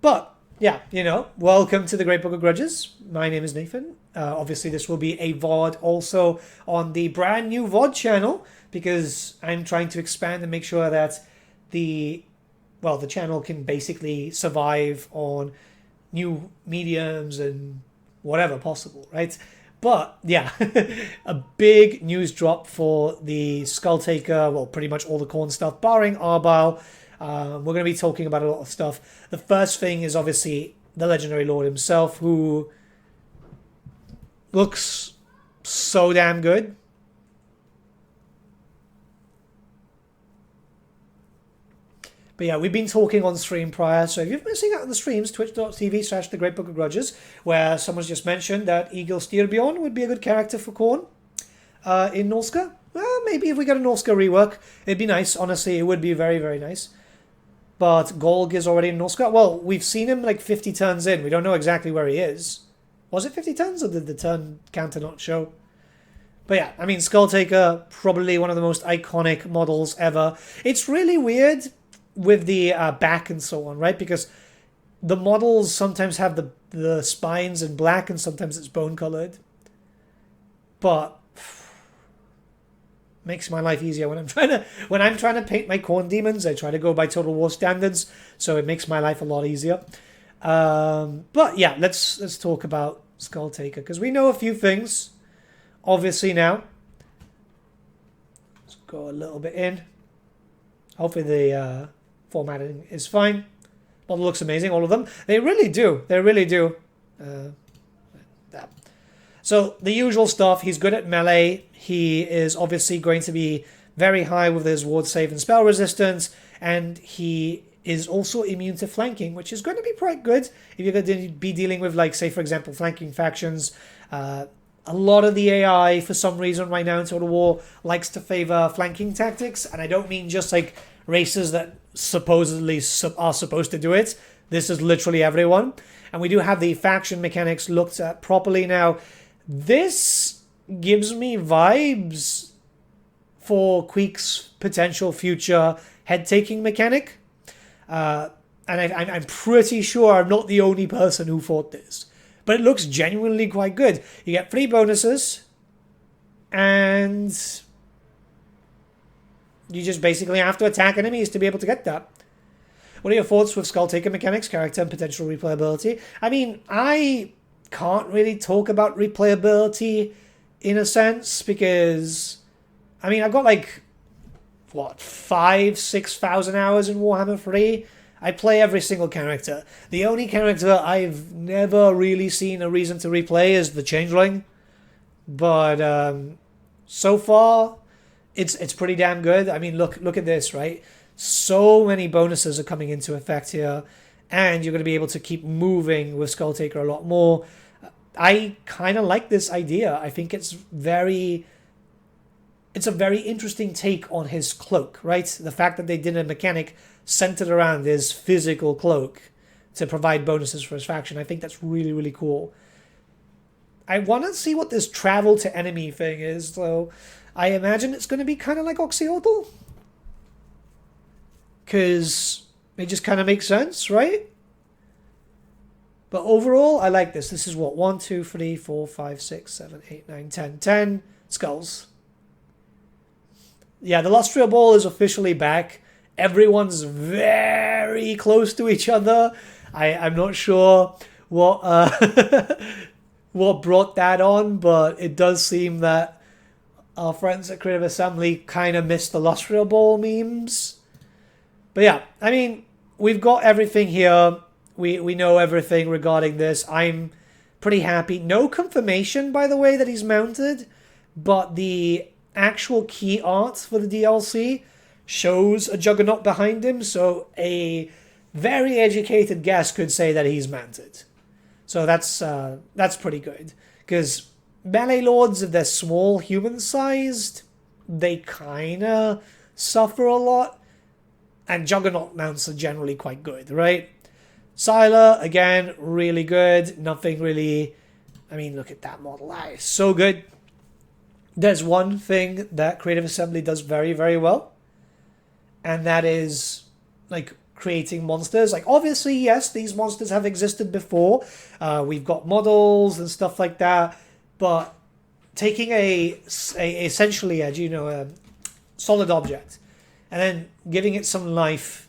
But yeah, you know, welcome to the Great Book of Grudges. My name is Nathan. Obviously, this will be a VOD also on the brand new VOD channel because I'm trying to expand and make sure that the channel can basically survive on new mediums and whatever possible, right? But yeah, a big news drop for the Skulltaker, well, pretty much all the Khorne stuff, barring Arbile. We're going to be talking about a lot of stuff. The first thing is obviously the Legendary Lord himself, who looks so damn good. But yeah, we've been talking on stream prior, so if you're missing out on the streams, twitch.tv/thegreatbookofgrudges, where someone's just mentioned that Egil Styrbjorn would be a good character for Khorne in Norska. Well, maybe if we get a Norska rework, it'd be nice. Honestly, it would be very, very nice. But Golg is already in Norska. Well, we've seen him like 50 turns in. We don't know exactly where he is. Was it 50 turns, or did the turn counter not show? But yeah, I mean, Skulltaker, probably one of the most iconic models ever. It's really weird with the back and so on, right? Because the models sometimes have the spines in black and sometimes it's bone colored. But makes my life easier when I'm trying to paint my Khorne demons. I try to go by Total War standards, so it makes my life a lot easier. But yeah, let's talk about Skulltaker because we know a few things. Obviously now, let's go a little bit in. Hopefully the formatting is fine. Model looks amazing, all of them. They really do. They really do. So the usual stuff. He's good at melee. He is obviously going to be very high with his ward save and spell resistance, and he is also immune to flanking, which is going to be quite good if you're going to be dealing with, like, say, for example, flanking factions. A lot of the AI, for some reason, right now in Total War, likes to favor flanking tactics, and I don't mean just, like, races that supposedly are supposed to do it. This is literally everyone. And we do have the faction mechanics looked at properly now. This gives me vibes for Queek's potential future head-taking mechanic. And I'm pretty sure I'm not the only person who thought this. But it looks genuinely quite good. You get 3 bonuses, and you just basically have to attack enemies to be able to get that. What are your thoughts with Skulltaker mechanics, character, and potential replayability? I mean, I can't really talk about replayability in a sense because, I mean, I've got like, 5,000-6,000 hours in Warhammer 3. I play every single character. The only character I've never really seen a reason to replay is the Changeling. But so far, it's pretty damn good. I mean, look at this, right? So many bonuses are coming into effect here, and you're going to be able to keep moving with Skulltaker a lot more. I kind of like this idea. I think it's a very interesting take on his cloak, right? The fact that they did a mechanic centered around his physical cloak to provide bonuses for his faction. I think that's really, really cool. I want to see what this travel to enemy thing is, though. I imagine it's going to be kind of like Oxyotl. Because it just kind of makes sense, right? But overall, I like this. This is what? 1, 2, 3, 4, 5, 6, 7, 8, 9, 10. 10 skulls. Yeah, the Lustria Ball is officially back. Everyone's very close to each other. I'm not sure what what brought that on, but it does seem that our friends at Creative Assembly kind of missed the Lustria Ball memes. But yeah, I mean, we've got everything here. We know everything regarding this. I'm pretty happy. No confirmation, by the way, that he's mounted, but the actual key art for the DLC shows a Juggernaut behind him, so a very educated guess could say that he's mounted. So that's pretty good. Because melee lords, if they're small, human-sized, they kind of suffer a lot. And Juggernaut mounts are generally quite good, right? Scylla, again, really good. Nothing really... I mean, look at that model. That is so good. There's one thing that Creative Assembly does very, very well. And that is, like, creating monsters. Like, obviously, yes, these monsters have existed before. We've got models and stuff like that. But taking essentially a solid object and then giving it some life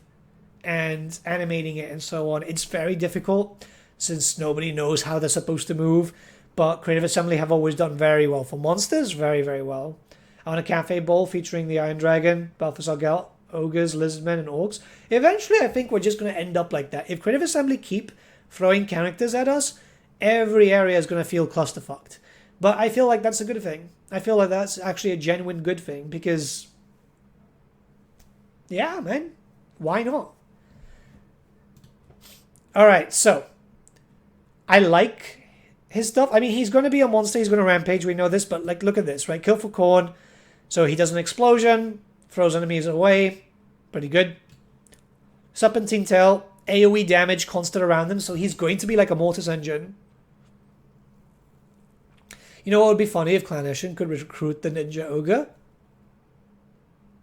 and animating it and so on, it's very difficult since nobody knows how they're supposed to move. But Creative Assembly have always done very well for monsters, very, very well. I want a cafe bowl featuring the Iron Dragon, Balthasar Gelt, ogres, lizardmen, and orcs. Eventually, I think we're just going to end up like that. If Creative Assembly keep throwing characters at us, every area is going to feel clusterfucked. But I feel like that's a good thing. I feel like that's actually a genuine good thing because, yeah, man, why not? All right, so I like his stuff. I mean, he's going to be a monster. He's going to rampage. We know this, but like, look at this, right? Kill for Khorne. So he does an explosion, throws enemies away. Pretty good. Serpentine Tail, AoE damage constant around him. So he's going to be like a Mortis engine. You know what would be funny if Clan Ishin could recruit the Ninja Ogre?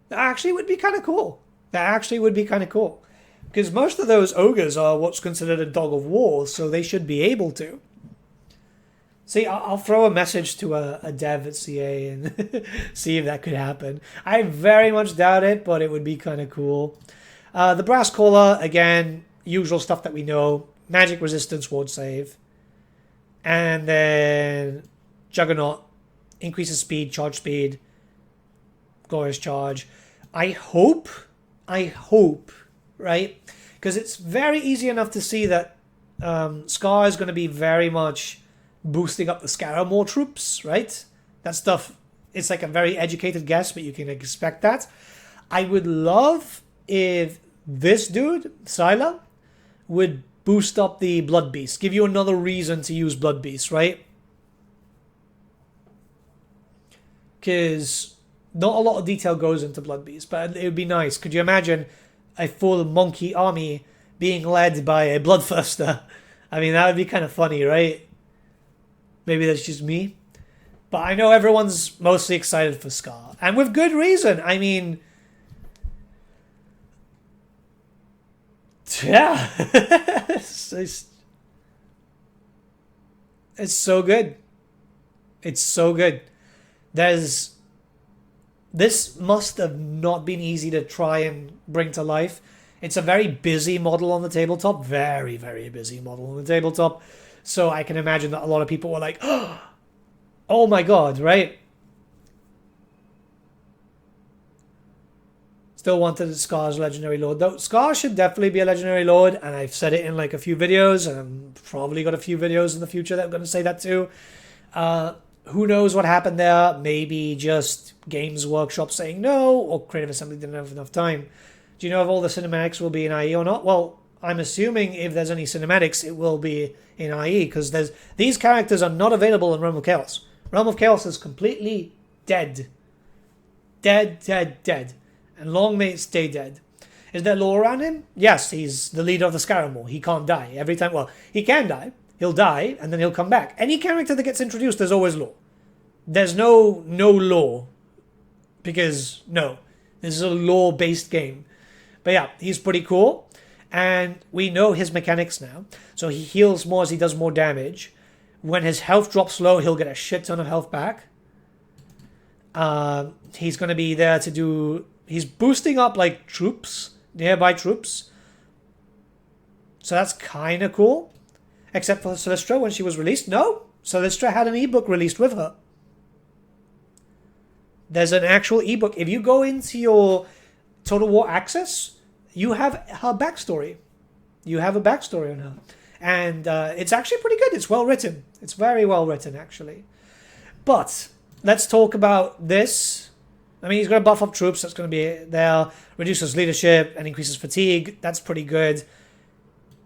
That actually would be kind of cool. That actually would be kind of cool. Because most of those ogres are what's considered a dog of war, so they should be able to. See, I'll throw a message to a dev at CA and see if that could happen. I very much doubt it, but it would be kind of cool. The Brass Collar, again, usual stuff that we know. Magic resistance, ward save. And then Juggernaut, increases speed, glorious charge. I hope, right? Because it's very easy enough to see that Skarr is going to be very much boosting up the Skarr troops, right? That stuff, it's like a very educated guess, but you can expect that. I would love if this dude, Scylla, would boost up the Blood Beast. Give you another reason to use Blood Beast, right? Because not a lot of detail goes into Blood Beast, but it would be nice. Could you imagine a full monkey army being led by a Bloodthirster? I mean, that would be kind of funny, right? Maybe that's just me. But I know everyone's mostly excited for Skarr. And with good reason. I mean, yeah. it's so good. It's so good. This must have not been easy to try and bring to life. It's a very busy model on the tabletop. Very, very busy model on the tabletop. So I can imagine that a lot of people were like, oh my god, right? Still wanted Skarr's Legendary Lord, though. Skarr should definitely be a Legendary Lord, and I've said it in like a few videos, and I've probably got a few videos in the future that I'm going to say that too. Who knows what happened there? Maybe just Games Workshop saying no, or Creative Assembly didn't have enough time. Do you know if all the cinematics will be in IE or not? Well, I'm assuming if there's any cinematics, it will be in IE, because these characters are not available in Realm of Chaos. Realm of Chaos is completely dead. Dead. And long may it stay dead. Is there lore around him? Yes, he's the leader of the Skarr. He can't die. Every time, well, he can die. He'll die, and then he'll come back. Any character that gets introduced, there's always lore. There's no lore. Because, no. This is a lore-based game. But yeah, he's pretty cool. And we know his mechanics now. So he heals more as he does more damage. When his health drops low, he'll get a shit ton of health back. He's going to be there to do... He's boosting up, like, troops. Nearby troops. So that's kind of cool. Except for Celestra when she was released. No, Celestra had an ebook released with her. There's an actual ebook. If you go into your Total War Access, you have her backstory. You have a backstory on her. And it's actually pretty good. It's well written. It's very well written, actually. But let's talk about this. I mean, he's going to buff up troops. That's going to be there. Reduces leadership and increases fatigue. That's pretty good.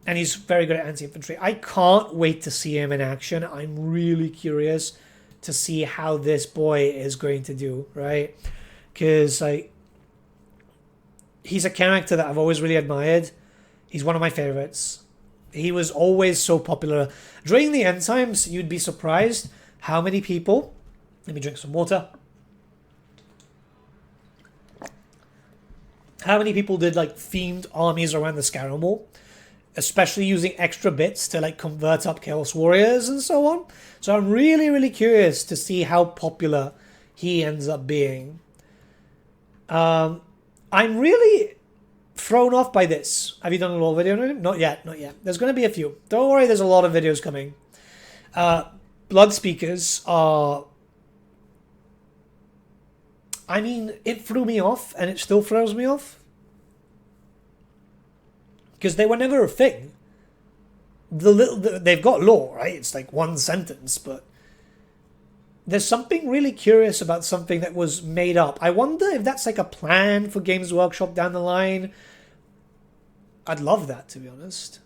And he's very good at anti-infantry. I can't wait to see him in action. I'm really curious to see how this boy is going to do, right? Because he's a character that I've always really admired. He's one of my favorites. He was always so popular. During the end times, you'd be surprised how many people... Let me drink some water. how many people did like themed armies around the Skarr Wall, especially using extra bits to like convert up Chaos Warriors and so on. So I'm really, really curious to see how popular he ends up being. I'm really thrown off by this. Have you done a little video on it? Not yet, not yet. There's going to be a few. Don't worry, there's a lot of videos coming. Bloodspeakers are... I mean, it threw me off, and it still throws me off. Because they were never a thing. They've got lore, right? It's like one sentence, but... There's something really curious about something that was made up. I wonder if that's like a plan for Games Workshop down the line. I'd love that, to be honest.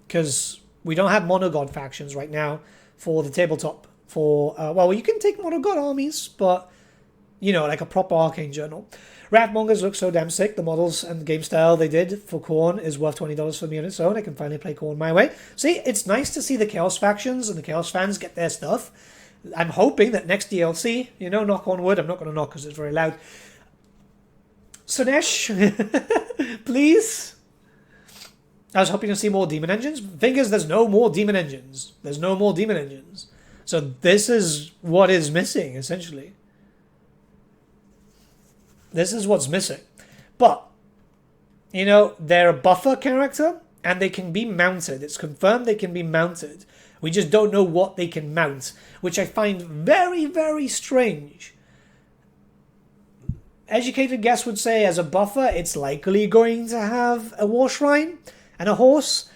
Because we don't have monogod factions right now for the tabletop. For well, you can take monogod armies, but you know, like a proper arcane journal. Wrathmongers look so damn sick. The models and the game style they did for Khorne is worth $20 for me on its own. I can finally play Khorne my way. See, it's nice to see the Chaos factions and the Chaos fans get their stuff. I'm hoping that next DLC, you know, knock on wood. I'm not going to knock because it's very loud. Sunesh, please. I was hoping to see more demon engines. Thing is, there's no more demon engines. There's no more demon engines. So this is what is missing, essentially. This is what's missing. But, you know, they're a buffer character, and they can be mounted. It's confirmed they can be mounted. We just don't know what they can mount, which I find very, very strange. Educated guess would say, as a buffer, it's likely going to have a war shrine and a horse.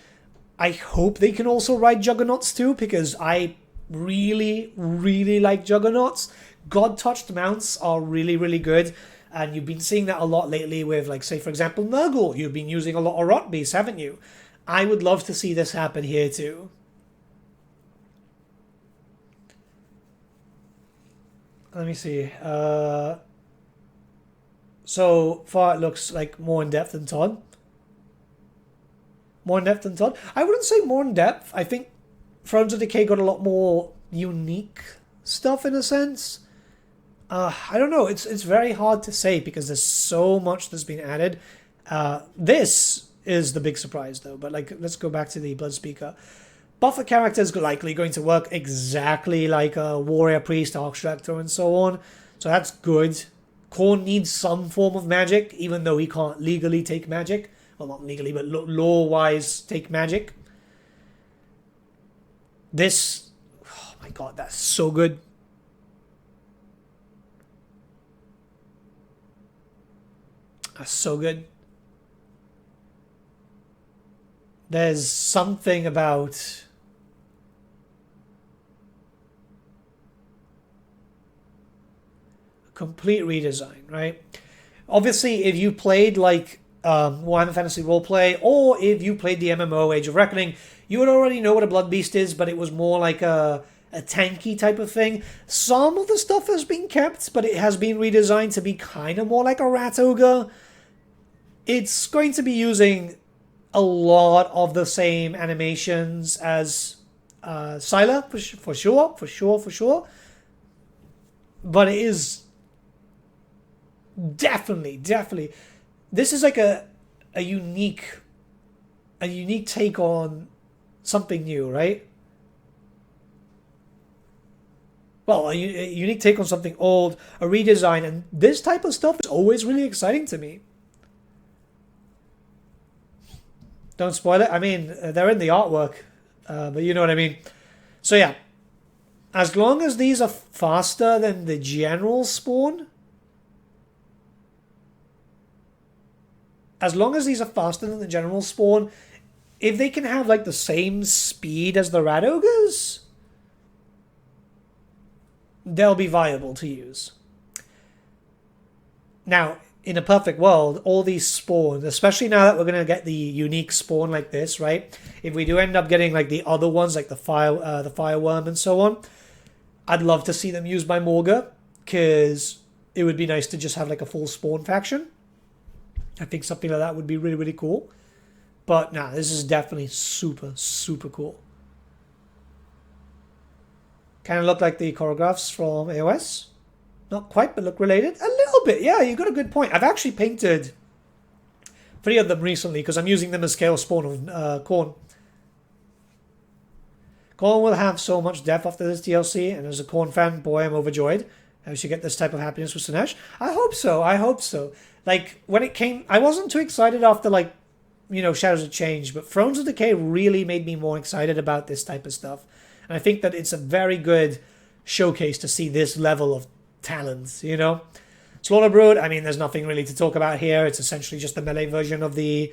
I hope they can also ride juggernauts too, because I really, really like juggernauts. God-touched mounts are really, really good. And you've been seeing that a lot lately with, like, say, for example, Nurgle. You've been using a lot of rot beasts, haven't you? I would love to see this happen here too. Let me see. So far, it looks like more in depth than Todd. More in depth than Todd. I wouldn't say more in depth. I think Thrones of Decay got a lot more unique stuff in a sense. I don't know. It's very hard to say because there's so much that's been added. This is the big surprise though. But like, let's go back to the Bloodspeaker. Buffer characters are likely going to work exactly like a warrior, priest, archdirector, and so on. So that's good. Khorne needs some form of magic, even though he can't legally take magic. Well, not legally, but lore-wise take magic. This... Oh my god, that's so good. That's so good. There's something about... complete redesign, right? Obviously, if you played like Warhammer Fantasy Roleplay, or if you played the MMO Age of Reckoning, you would already know what a Blood Beast is, but it was more like a tanky type of thing. Some of the stuff has been kept, but it has been redesigned to be kind of more like a Rat Ogre. It's going to be using a lot of the same animations as Scylla, for sure. But it is... Definitely. This is like a unique take on something new, right? Well, a unique take on something old, a redesign, and this type of stuff is always really exciting to me. Don't spoil it. I mean, they're in the artwork, but you know what I mean. So yeah, as long as these are faster than the general spawn, if they can have like the same speed as the Rat Ogres, they'll be viable to use. Now, in a perfect world, all these spawns, especially now that we're going to get the unique spawn like this, right? If we do end up getting like the other ones, like the fireworm and so on, I'd love to see them used by Morga, because it would be nice to just have like a full spawn faction. I think something like that would be really, really cool. But nah, this is definitely super, super cool. Kind of look like the choreographs from AOS. Not quite, but look related. A little bit, yeah, you got a good point. I've actually painted 3 of them recently because I'm using them as scale spawn of Khorne. Khorne will have so much depth after this DLC, and as a Khorne fan, boy, I'm overjoyed. I should get this type of happiness with Sinesh. I hope so, I hope so. Like, when it came, I wasn't too excited after, like, you know, Shadows of Change, but Thrones of Decay really made me more excited about this type of stuff. And I think that it's a very good showcase to see this level of talent, you know? Slaughterbrute, I mean, there's nothing really to talk about here. It's essentially just the melee version of the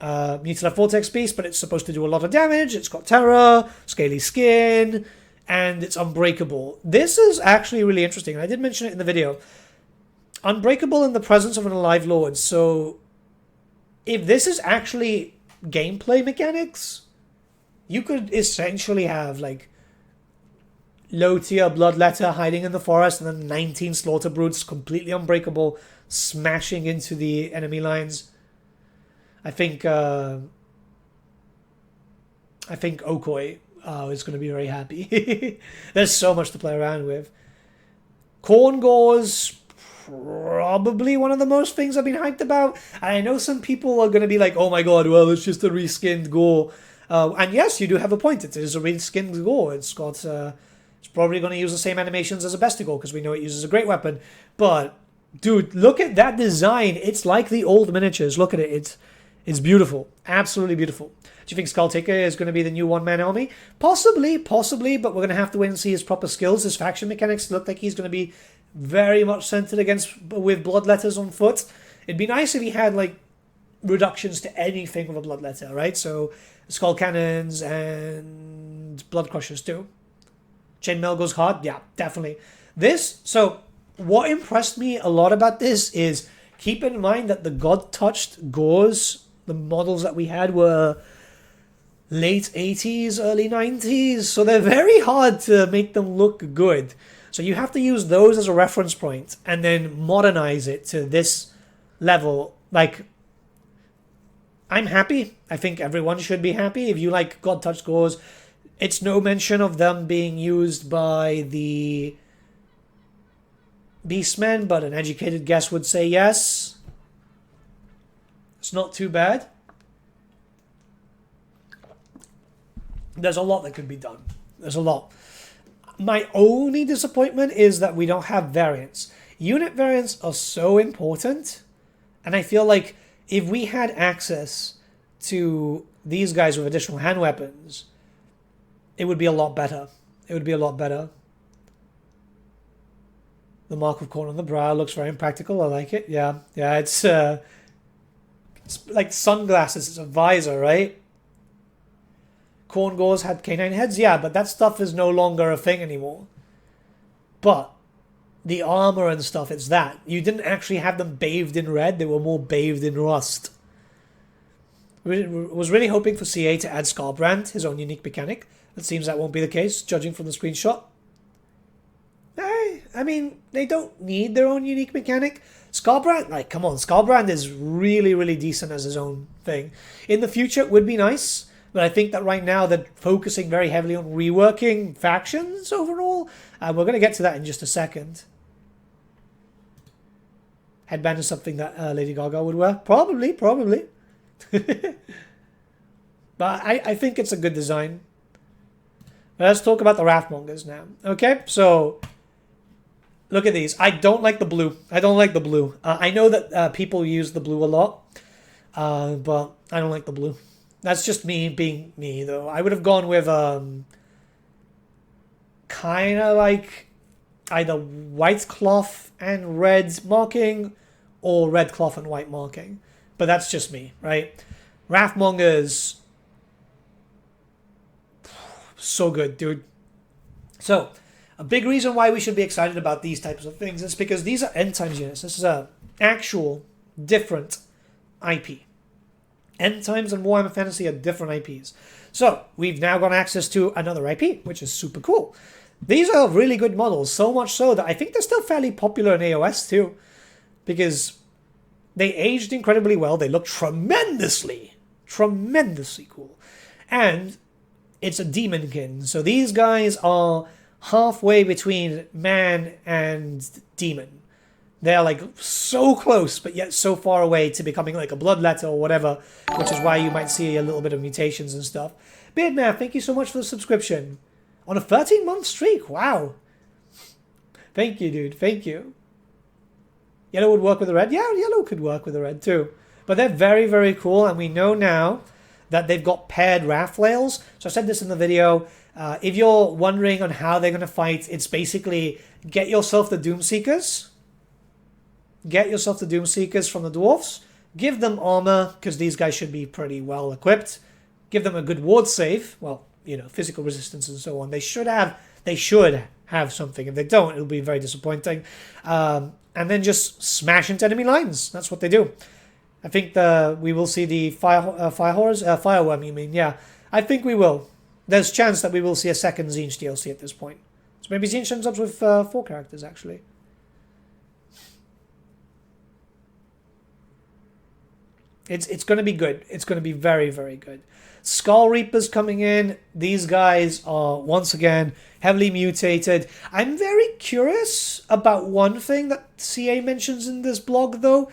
Mutilated Vortex Beast, but it's supposed to do a lot of damage. It's got terror, scaly skin, and it's unbreakable. This is actually really interesting, and I did mention it in the video. Unbreakable in the presence of an alive lord. So, if this is actually gameplay mechanics, you could essentially have, like, low-tier Bloodletter hiding in the forest, and then 19 Slaughterbrutes completely unbreakable, smashing into the enemy lines. I think Okoi is going to be very happy. There's so much to play around with. Khorngors, probably one of the most things I've been hyped about. And I know some people are going to be like, oh my god, well, it's just a reskinned gore. And yes, you do have a point. It is a reskinned gore. It's got... it's probably going to use the same animations as a Besticle because we know it uses a great weapon. But, dude, look at that design. It's like the old miniatures. Look at it. It's beautiful. Absolutely beautiful. Do you think Skulltaker is going to be the new one-man army? Possibly, but we're going to have to wait and see his proper skills. His faction mechanics look like he's going to be very much centered with Bloodletters on foot. It'd be nice if he had, like, reductions to anything with a Bloodletter, right? So, Skull Cannons and Blood Crushers too. Chainmail goes hard? Yeah, definitely. So, what impressed me a lot about this is, keep in mind that the God-touched gores, the models that we had were late 80s, early 90s, so they're very hard to make them look good. So you have to use those as a reference point, and then modernize it to this level. Like, I'm happy. I think everyone should be happy. If you like God-touched gores, it's no mention of them being used by the Beastmen, but an educated guess would say yes. It's not too bad. There's a lot that could be done. There's a lot. My only disappointment is that we don't have variants. Unit variants are so important, and I feel like if we had access to these guys with additional hand weapons, it would be a lot better. It would be a lot better. The mark of Khorne on the brow looks very impractical. I like it. Yeah, it's like sunglasses. It's a visor, right? Khorngors had canine heads. Yeah, but that stuff is no longer a thing anymore. But the armor and stuff, it's that. You didn't actually have them bathed in red. They were more bathed in rust. Was really hoping for CA to add Skarbrand, his own unique mechanic. It seems that won't be the case, judging from the screenshot. I mean, they don't need their own unique mechanic. Skarbrand, like, come on, Skarbrand is really, really decent as his own thing. In the future, it would be nice, but I think that right now they're focusing very heavily on reworking factions overall. We're going to get to that in just a second. Headband is something that Lady Gaga would wear. Probably. But I think it's a good design. Let's talk about the wrathmongers now. Okay, so look at these. I don't like the blue. I know that people use the blue a lot, but I don't like the blue. That's just me being me, though. I would have gone with kind of like either white cloth and red marking or red cloth and white marking. But that's just me, right? Wrathmongers, so good, dude. So, a big reason why we should be excited about these types of things is because these are end times units. This is a actual different IP. End times and Warhammer Fantasy are different IPs. So, we've now got access to another IP, which is super cool. These are really good models, so much so that I think they're still fairly popular in AOS too, because they aged incredibly well. They look tremendously cool. And it's a demonkin. So these guys are halfway between man and demon. They're like so close, but yet so far away to becoming like a bloodletter or whatever, which is why you might see a little bit of mutations and stuff. Beardman, thank you so much for the subscription. On a 13-month streak, wow. Thank you, dude, thank you. Yellow would work with the red? Yeah, yellow could work with the red too. But they're very, very cool, and we know now that they've got paired wrath flails. So I said this in the video. If you're wondering on how they're going to fight, it's basically get yourself the Doomseekers. Get yourself the Doomseekers from the dwarfs. Give them armor, because these guys should be pretty well equipped. Give them a good ward save. Well, you know, physical resistance and so on. They should have something. If they don't, it'll be very disappointing. And then just smash into enemy lines. That's what they do. I think we will see the fireworm, you mean? Yeah, I think we will. There's a chance that we will see a second Tzeentch DLC at this point. So maybe Tzeentch ends up with 4 characters, actually. It's going to be good. It's going to be very, very good. Skullreapers coming in. These guys are, once again, heavily mutated. I'm very curious about one thing that CA mentions in this blog, though.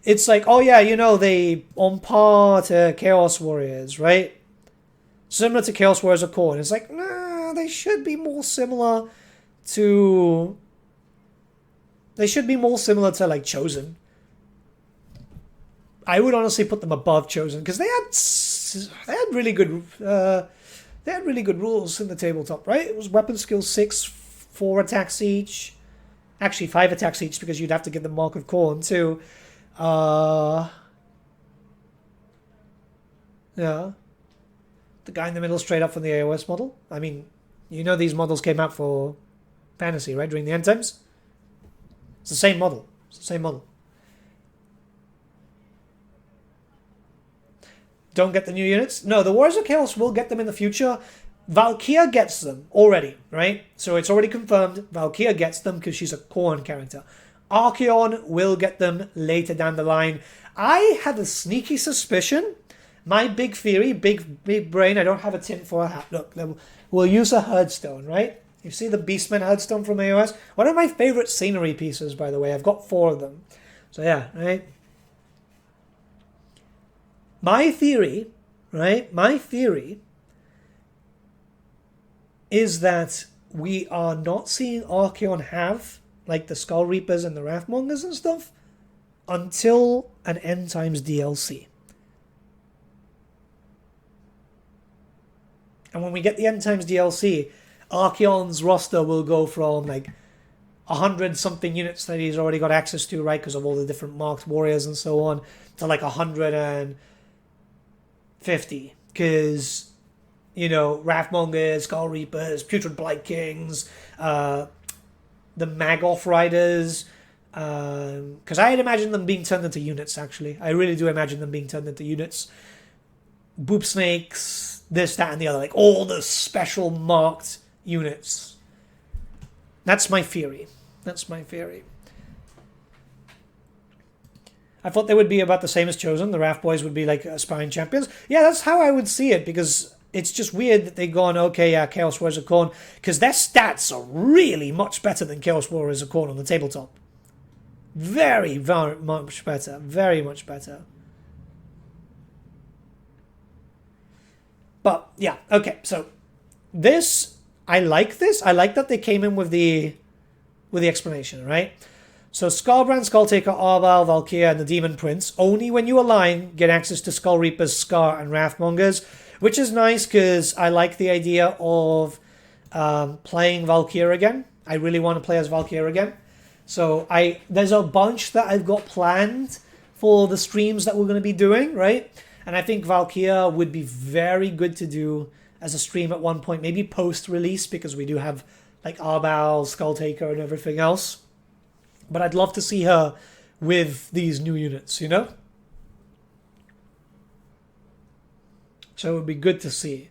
It's like, oh yeah, you know, they on par to Chaos Warriors, right? Similar to Chaos Warriors of Khorne. It's like, nah, they should be more similar to... They should be more similar to, like, Chosen. I would honestly put them above Chosen, because they had really good rules in the tabletop, right? It was weapon skill 6, 4 attacks each. Actually, 5 attacks each, because you'd have to give them Mark of Khorne, too. Yeah. The guy in the middle straight up from the AOS model. I mean, you know these models came out for Fantasy, right? During the end times? It's the same model. It's the same model. Don't get the new units? No, the Warriors of Chaos will get them in the future. Valkyria gets them already, right? So it's already confirmed. Valkyria gets them because she's a Khorne character. Archaon will get them later down the line. I had a sneaky suspicion. My big theory, big brain, I don't have a tinfoil hat. Look, we'll use a Herdstone, right? You see the Beastman Herdstone from AOS? One of my favorite scenery pieces, by the way. I've got 4 of them. So yeah, right? My theory, right? My theory is that we are not seeing Archaon have, like, the Skullreapers and the Wrathmongers and stuff, until an End Times DLC. And when we get the End Times DLC, Archaon's roster will go from, like, 100-something units that he's already got access to, right, because of all the different marked warriors and so on, to, like, 150. Because, you know, Wrathmongers, Skullreapers, Putrid Blight Kings, the Magoth Riders, because I had imagined them being turned into units, actually. I really do imagine them being turned into units. Boop Snakes, this, that, and the other. Like, all the special marked units. That's my theory. That's my theory. I thought they would be about the same as Chosen. The Wrath Boys would be like aspiring champions. Yeah, that's how I would see it, because it's just weird that they've gone, okay, yeah, Chaos Warriors of Khorne, because their stats are really much better than Chaos Warriors of Khorne on the tabletop. Very, very much better. Very much better. But, yeah, okay, so this, I like this. I like that they came in with the explanation, right? So Skarbrand, Skulltaker, Arval, Valkyria, and the Demon Prince, only when you align, get access to Skullreapers, Skarr, and Wrathmongers, which is nice because I like the idea of playing Valkyria again. I really want to play as Valkyria again. So there's a bunch that I've got planned for the streams that we're going to be doing, right? And I think Valkyria would be very good to do as a stream at one point, maybe post-release, because we do have like Arval, Skulltaker, and everything else. But I'd love to see her with these new units, you know? So it would be good to see.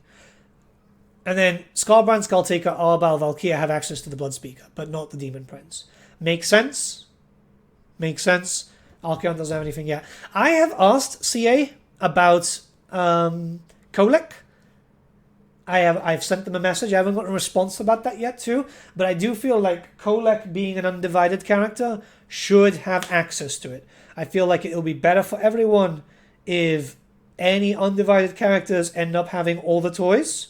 And then Skarbrand, Skulltaker, Arval, Valkyria have access to the Bloodspeaker, but not the Demon Prince. Makes sense? Makes sense. Archaon doesn't have anything yet. I have asked CA about Cloak. I've sent them a message. I haven't got a response about that yet too. But I do feel like Kolek, being an undivided character, should have access to it. I feel like it'll be better for everyone if any undivided characters end up having all the toys.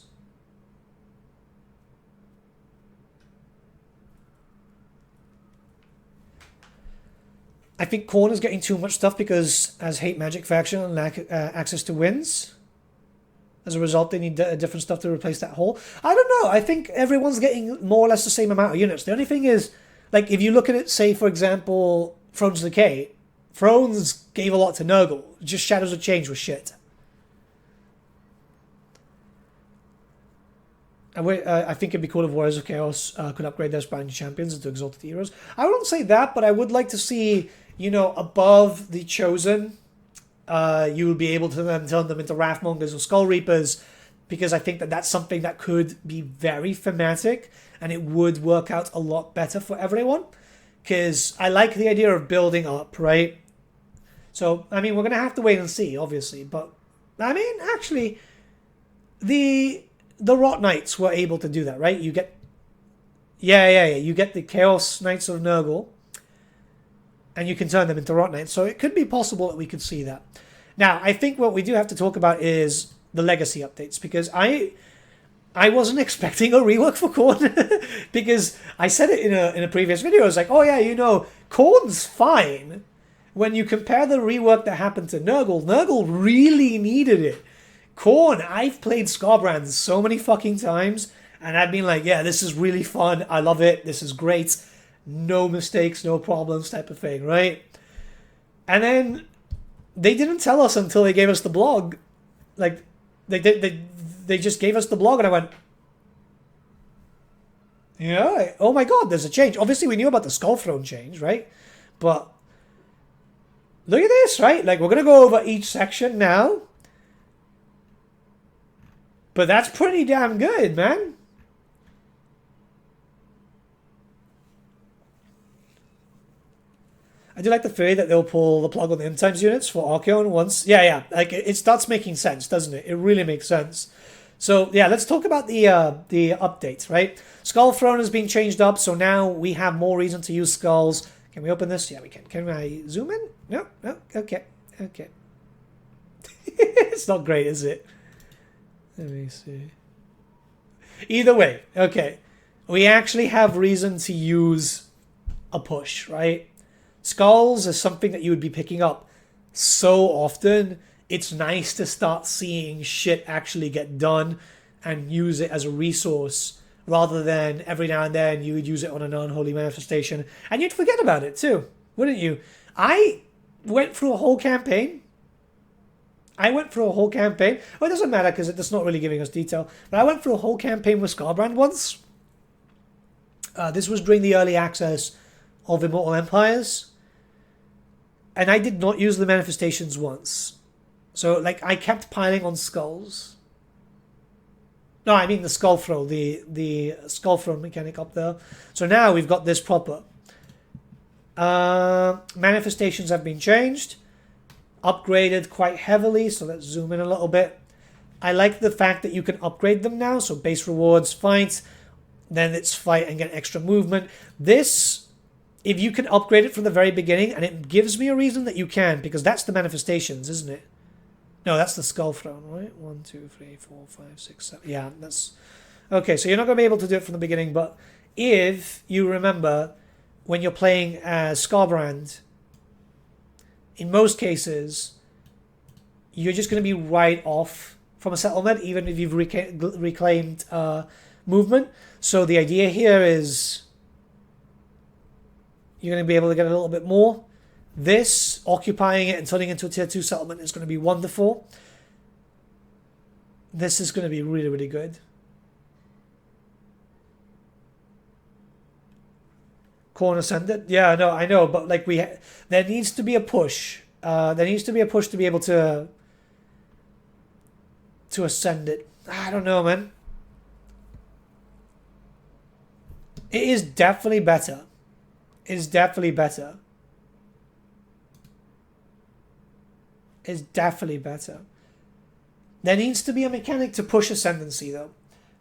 I think Khorne is getting too much stuff because as hate magic faction and lack access to wins. As a result, they need different stuff to replace that hole. I don't know. I think everyone's getting more or less the same amount of units. The only thing is, like, if you look at it, say, for example, Thrones Decay, Thrones gave a lot to Nurgle. Just Shadows of Change was shit. I think it'd be cool if Warriors of Chaos could upgrade their Spanish champions into Exalted Heroes. I wouldn't say that, but I would like to see, you know, above the Chosen, you would be able to then turn them into wrathmongers or Skullreapers, because I think that that's something that could be very thematic and it would work out a lot better for everyone. Because I like the idea of building up, right? So, I mean, we're going to have to wait and see, obviously. But, I mean, actually, the Rot Knights were able to do that, right? You get... Yeah. You get the Chaos Knights of Nurgle, and you can turn them into Rot Knights. So it could be possible that we could see that. Now, I think what we do have to talk about is the Legacy updates, because I wasn't expecting a rework for Khorne, because I said it in a previous video. I was like, oh yeah, you know, Khorne's fine. When you compare the rework that happened to Nurgle, Nurgle really needed it. Khorne, I've played Skarbrand so many fucking times, and I've been like, yeah, this is really fun. I love it. This is great. No mistakes, no problems type of thing, right? And then they didn't tell us until they gave us the blog. Like, they just gave us the blog, and I went, yeah, oh my god, there's a change. Obviously, we knew about the Skull Throne change, right? But look at this, right? Like, we're going to go over each section now. But that's pretty damn good, man. I do like the theory that they'll pull the plug on the end times units for Archeon once. Yeah. Like, it starts making sense, doesn't it? It really makes sense. So, yeah, let's talk about the updates, right? Skull Throne has been changed up, so now we have more reason to use skulls. Can we open this? Yeah, we can. Can I zoom in? No. Okay. It's not great, is it? Let me see. Either way, okay. We actually have reason to use a push, right? Skulls is something that you would be picking up so often. It's nice to start seeing shit actually get done and use it as a resource, rather than every now and then you would use it on an unholy manifestation and you'd forget about it too, wouldn't you? I went through a whole campaign. Well, it doesn't matter because it's not really giving us detail. But I went through a whole campaign with Skarbrand once. This was during the early access of Immortal Empires. And I did not use the manifestations once. So, like, I kept piling on skulls. No, I mean the skull throw. The skull throw mechanic up there. So now we've got this proper. Manifestations have been changed. Upgraded quite heavily, so let's zoom in a little bit. I like the fact that you can upgrade them now, so base rewards, fight, then it's fight and get extra movement. This, if you can upgrade it from the very beginning, and it gives me a reason that you can, because that's the manifestations, isn't it? No, that's the Skull Throne, right? 1, 2, 3, 4, 5, 6, 7. Yeah, that's... Okay, so you're not going to be able to do it from the beginning, but if you remember, when you're playing as Skarbrand, in most cases, you're just going to be right off from a settlement, even if you've reclaimed movement. So the idea here is you're going to be able to get a little bit more. This, occupying it and turning into a tier 2 settlement, is going to be wonderful. This is going to be really, really good. Khorne ascended? Yeah, no, I know, but like there needs to be a push. There needs to be a push to be able to ascend it. I don't know, man. It is definitely better. It's definitely better. It's definitely better. There needs to be a mechanic to push ascendancy, though.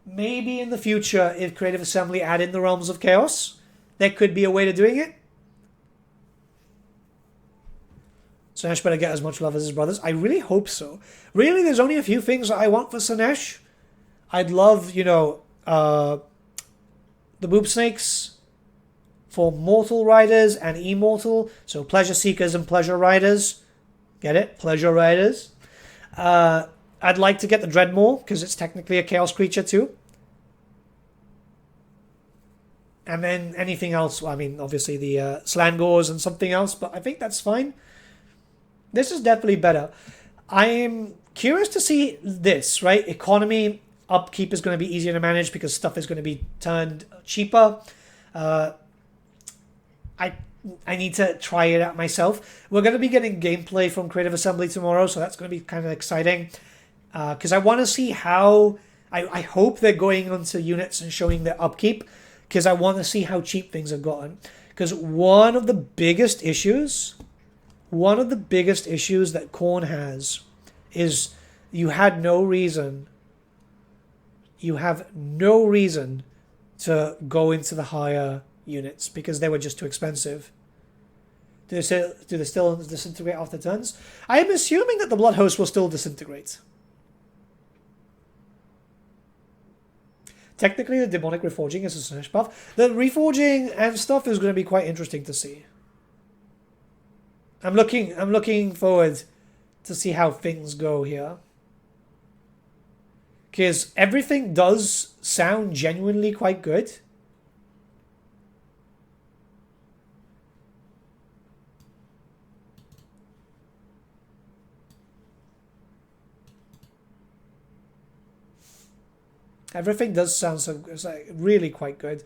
maybe in the future, if Creative Assembly add in the Realms of Chaos, there could be a way to doing it. Slaanesh better get as much love as his brothers. I really hope so. Really, there's only a few things that I want for Slaanesh. I'd love, you know, the Boob Snakes for Mortal Riders and Immortal. So Pleasure Seekers and Pleasure Riders. Get it? Pleasure Riders. I'd like to get the Dreadmaw, because it's technically a Chaos creature too. And then anything else, well, I mean, obviously the Slangors and something else, but I think that's fine. This is definitely better. I am curious to see this, right? Economy upkeep is going to be easier to manage because stuff is going to be turned cheaper. I need to try it out myself. We're going to be getting gameplay from Creative Assembly tomorrow, so that's going to be kind of exciting. Because I want to see how... I hope they're going onto units and showing their upkeep, because I want to see how cheap things have gotten. Because one of the biggest issues that Khorne has is you have no reason to go into the higher units because they were just too expensive. Do they still disintegrate after turns? I am assuming that the Blood Host will still disintegrate. Technically, the Daemonic Reforging is a Slaanesh buff. The Reforging and stuff is going to be quite interesting to see. I'm looking forward to see how things go here. Because everything does sound genuinely quite good. Everything does sound so it's like really quite good.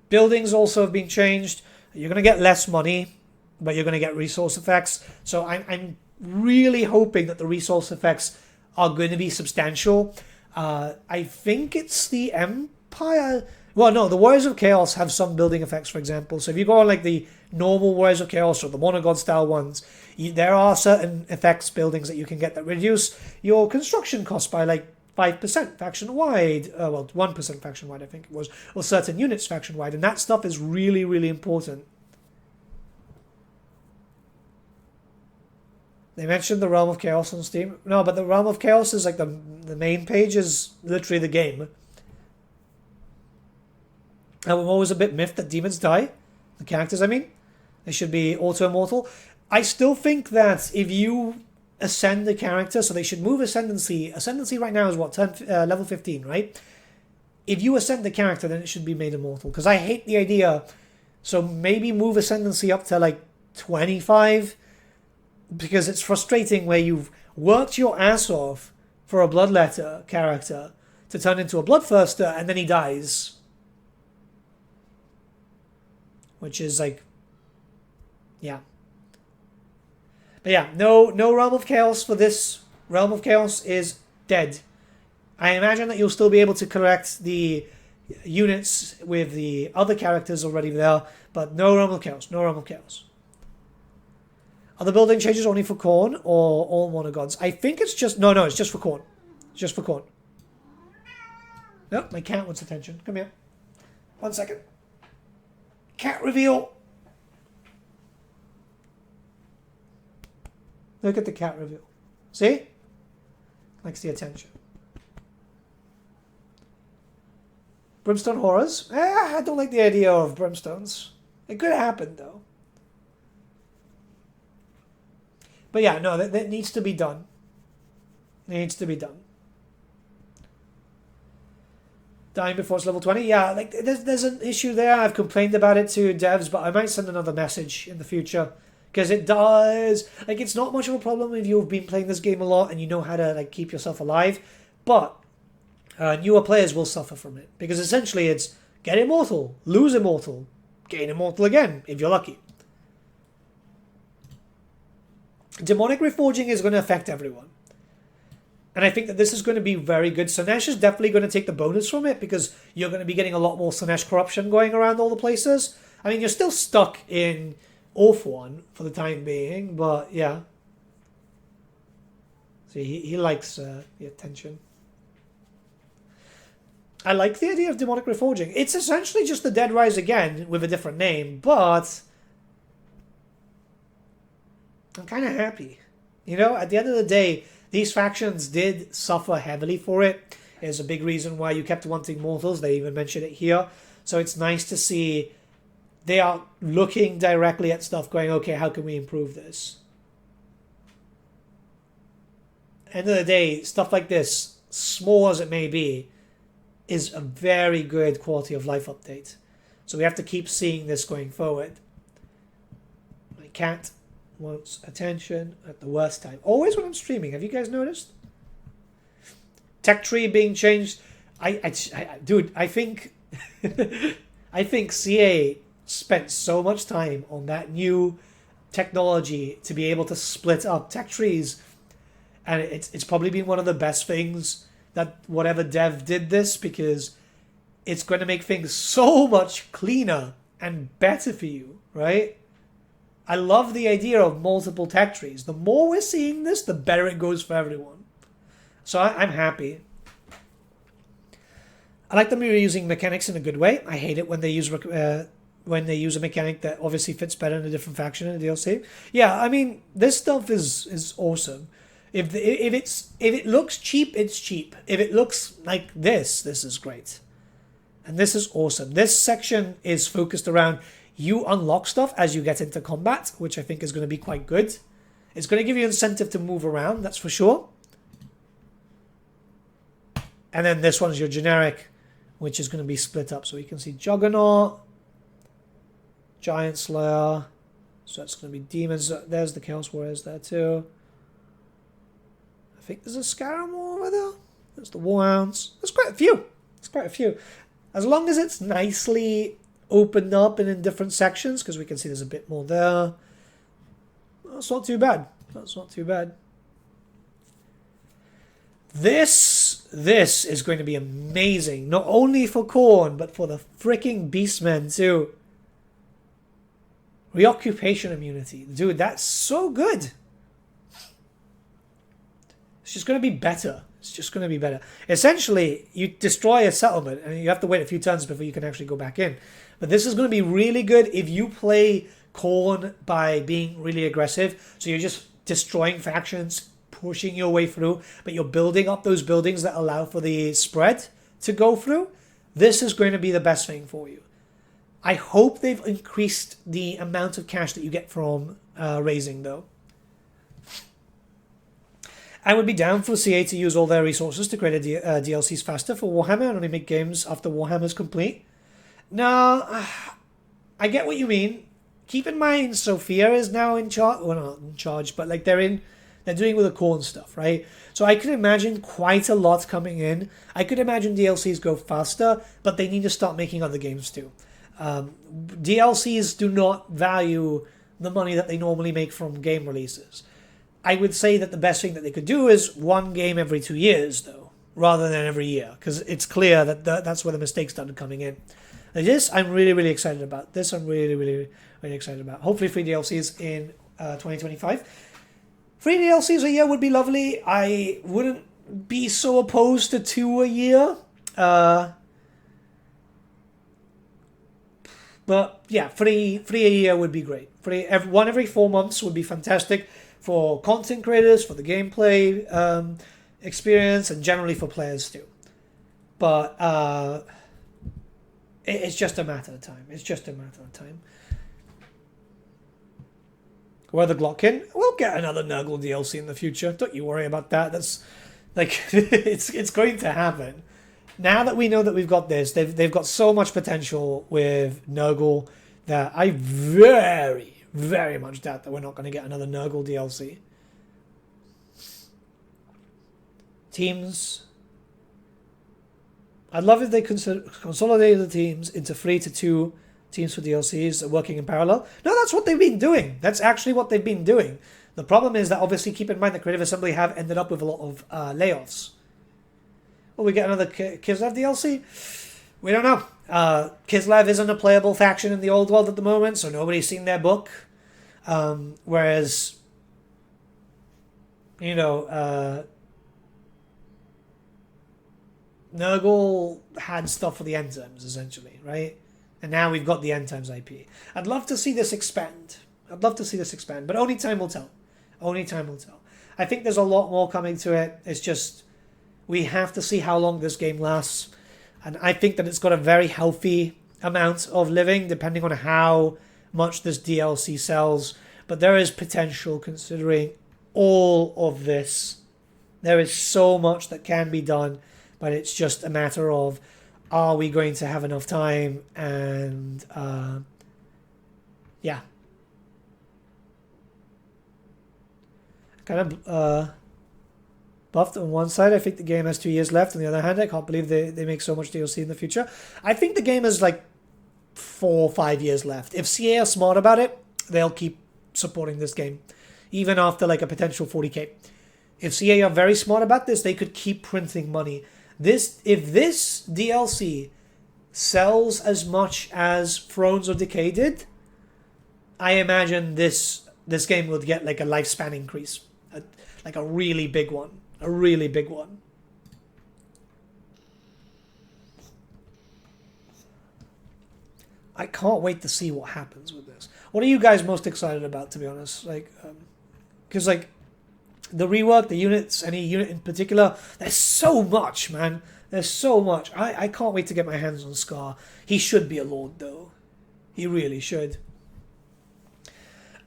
Buildings also have been changed. You're going to get less money, but you're going to get resource effects. So I'm really hoping that the resource effects are going to be substantial. I think it's the Empire. Well, no, the Warriors of Chaos have some building effects, for example. So if you go on like the normal Warriors of Chaos or the Monogod style ones, there are certain effects buildings that you can get that reduce your construction costs by like 5% faction-wide, well, 1% faction-wide, I think it was, or certain units faction-wide, and that stuff is really, really important. They mentioned the Realm of Chaos on Steam. No, but the Realm of Chaos is like the main page is literally the game. I'm always a bit miffed that demons die. The characters, I mean. They should be auto-immortal. I still think that if you ascend the character, so they should move ascendancy. Ascendancy right now is what, level 15, right? If you ascend the character, then it should be made immortal. Because I hate the idea. So maybe move ascendancy up to like 25. Because it's frustrating where you've worked your ass off for a bloodletter character to turn into a bloodthirster and then he dies. Which is like, yeah. But yeah, no Realm of Chaos for this. Realm of Chaos is dead. I imagine that you'll still be able to correct the units with the other characters already there, but no Realm of Chaos, no Realm of Chaos. Are the building changes only for Khorne or all monogods? I think it's just... No, it's just for Khorne. It's just for Khorne. No, my cat wants attention. Come here. 1 second. Cat reveal. Look at the cat reveal. See? Likes the attention. Brimstone horrors? I don't like the idea of brimstones. It could happen, though. But yeah, no, that needs to be done. It needs to be done. Dying before it's level 20? Yeah, like there's an issue there. I've complained about it to devs, but I might send another message in the future. Because it does... Like, it's not much of a problem if you've been playing this game a lot and you know how to, like, keep yourself alive. But newer players will suffer from it. Because essentially it's get immortal, lose immortal, gain immortal again, if you're lucky. Demonic Reforging is going to affect everyone. And I think that this is going to be very good. Slaanesh is definitely going to take the bonus from it because you're going to be getting a lot more Slaanesh corruption going around all the places. I mean, you're still stuck in Orph one for the time being, but yeah. See, he likes the attention. I like the idea of Daemonic reforging. It's essentially just the Dead Rise again with a different name, but I'm kind of happy. You know, at the end of the day, these factions did suffer heavily for it. There's a big reason why you kept wanting mortals. They even mention it here. So it's nice to see they are looking directly at stuff going, okay, how can we improve this? End of the day, stuff like this, small as it may be, is a very good quality of life update. So we have to keep seeing this going forward. My cat wants attention at the worst time. Always when I'm streaming. Have you guys noticed? Tech tree being changed. Dude, I think I think CA spent so much time on that new technology to be able to split up tech trees, and it's probably been one of the best things that whatever dev did this, because it's going to make things so much cleaner and better for you, right? I love the idea of multiple tech trees. The more we're seeing this, the better it goes for everyone. So I'm happy. I like them using mechanics in a good way. I hate it when they use a mechanic that obviously fits better in a different faction in the DLC. Yeah, I mean, this stuff is awesome. If it looks cheap, it's cheap. If it looks like this is great. And this is awesome. This section is focused around you unlock stuff as you get into combat, which I think is going to be quite good. It's going to give you incentive to move around, that's for sure. And then this one's your generic, which is going to be split up. So you can see Juggernaut, Giant Slayer. So that's going to be Demons. There's the Chaos Warriors there too. I think there's a Skarr over there. There's the Warhounds. There's quite a few. There's quite a few. As long as it's nicely opened up and in different sections, because we can see there's a bit more there. That's not too bad. That's not too bad. This is going to be amazing. Not only for Khorne, but for the freaking Beastmen too. Reoccupation immunity. Dude, that's so good. It's just going to be better. It's just going to be better. Essentially, you destroy a settlement and you have to wait a few turns before you can actually go back in. But this is going to be really good if you play Khorne by being really aggressive. So you're just destroying factions, pushing your way through, but you're building up those buildings that allow for the spread to go through. This is going to be the best thing for you. I hope they've increased the amount of cash that you get from raising, though. I would be down for CA to use all their resources to create DLCs faster for Warhammer and only make games after Warhammer's complete. No, I get what you mean. Keep in mind, Sophia is now in charge. Well, not in charge, but like they're doing with the Khorne stuff, right? So I could imagine quite a lot coming in. I could imagine DLCs go faster, but they need to start making other games too. DLCs do not value the money that they normally make from game releases. I would say that the best thing that they could do is one game every 2 years, though, rather than every year, because it's clear that that's where the mistakes started coming in. This, I'm really, really excited about. This, I'm really, really, really excited about. Hopefully, free DLCs in 2025. Free DLCs a year would be lovely. I wouldn't be so opposed to 2 a year. But yeah, free a year would be great. One every 4 months would be fantastic for content creators, for the gameplay experience, and generally for players too. But it's just a matter of time. It's just a matter of time. Where the Glockin? We'll get another Nurgle DLC in the future. Don't you worry about that. That's like it's going to happen. Now that we know that we've got this, they've got so much potential with Nurgle that I very, very much doubt that we're not going to get another Nurgle DLC. Teams. I'd love if they consolidated the teams into 3 to 2 teams for DLCs working in parallel. No, that's what they've been doing. That's actually what they've been doing. The problem is that obviously keep in mind that Creative Assembly have ended up with a lot of layoffs. Will we get another Kislev DLC? We don't know. Kislev isn't a playable faction in the old world at the moment, so nobody's seen their book. Whereas, Nurgle had stuff for the end times, essentially, right? And now we've got the end times IP. I'd love to see this expand. But only time will tell. Only time will tell. I think there's a lot more coming to it. It's just, we have to see how long this game lasts. And I think that it's got a very healthy amount of living, depending on how much this DLC sells. But there is potential considering all of this. There is so much that can be done, but it's just a matter of, are we going to have enough time? And yeah. Kind of buffed on one side. I think the game has 2 years left. On the other hand, I can't believe they make so much DLC in the future. I think the game has like 4 or 5 years left. If CA are smart about it, they'll keep supporting this game, even after like a potential 40k. If CA are very smart about this, they could keep printing money. If this DLC sells as much as Thrones of Decay did, I imagine this game would get like a lifespan increase, like a really big one, I can't wait to see what happens with this. What are you guys most excited about, to be honest? Like, because like the rework, the units, any unit in particular, there's so much, man. There's so much. I can't wait to get my hands on Skarr. He should be a lord, though. He really should.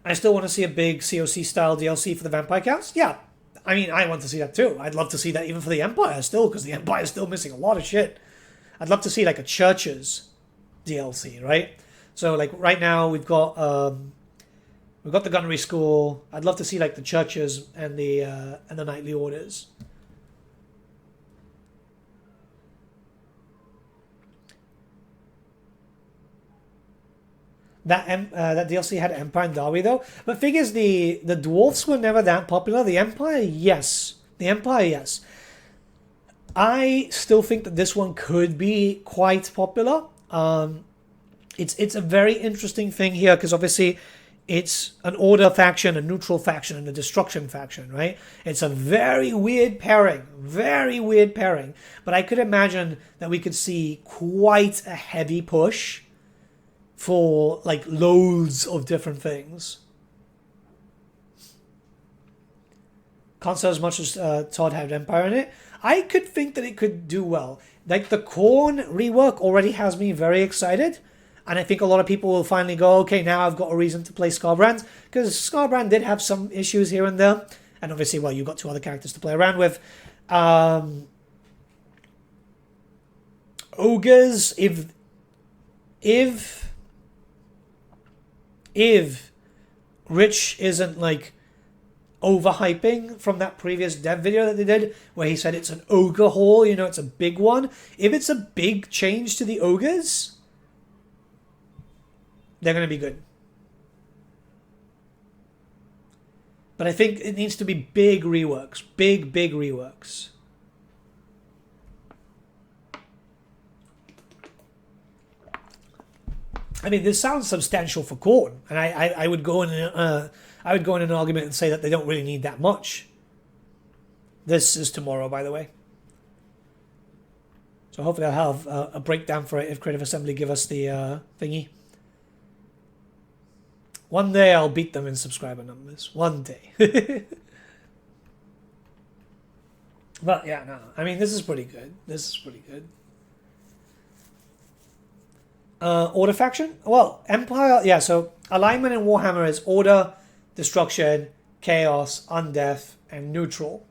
I still want to see a big COC-style DLC for the Vampire Counts. Yeah, I mean, I want to see that too. I'd love to see that even for the Empire still, because the Empire is still missing a lot of shit. I'd love to see like a Churches DLC, right? So like right now we've got the Gunnery School. I'd love to see like the Churches and the Knightly Orders. That DLC had Empire and Derby though. But figures the dwarfs were never that popular. The Empire, yes. I still think that this one could be quite popular. It's a very interesting thing here because obviously it's an order faction, a neutral faction, and a destruction faction, right? It's a very weird pairing. But I could imagine that we could see quite a heavy push for like loads of different things. Can't say as much as Todd had Empire in it. I could think that it could do well. Like the Khorne rework already has me very excited. And I think a lot of people will finally go, okay, now I've got a reason to play Skarbrand. Because Skarbrand did have some issues here and there. And obviously, well, you've got 2 other characters to play around with. Ogres, if Rich isn't like overhyping from that previous dev video that they did where he said it's an ogre haul, you know, it's a big one. If it's a big change to the ogres, they're going to be good. But I think it needs to be big reworks. Big reworks. I mean, this sounds substantial for Khorne, and I would go in an argument and say that they don't really need that much. This is tomorrow, by the way. So hopefully I'll have a breakdown for it if Creative Assembly give us the thingy. One day I'll beat them in subscriber numbers. One day. But yeah, no. I mean, this is pretty good. Order faction? Well, Empire, yeah, so alignment in Warhammer is Order, Destruction, Chaos, Undeath, and Neutral.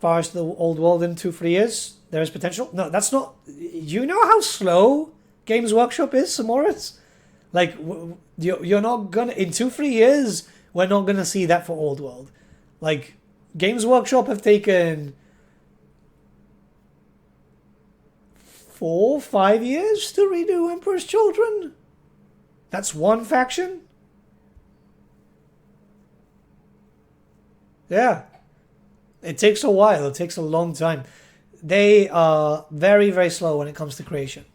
Far as the old world in 2-3 years, there is potential. No, that's not... You know how slow Games Workshop is, Samoritz? Like, you're not gonna... In 2-3 years, we're not gonna see that for old world. Like, Games Workshop have taken 4-5 years to redo Emperor's Children. That's one faction? Yeah. It takes a while. It takes a long time. They are very, very slow when it comes to creation.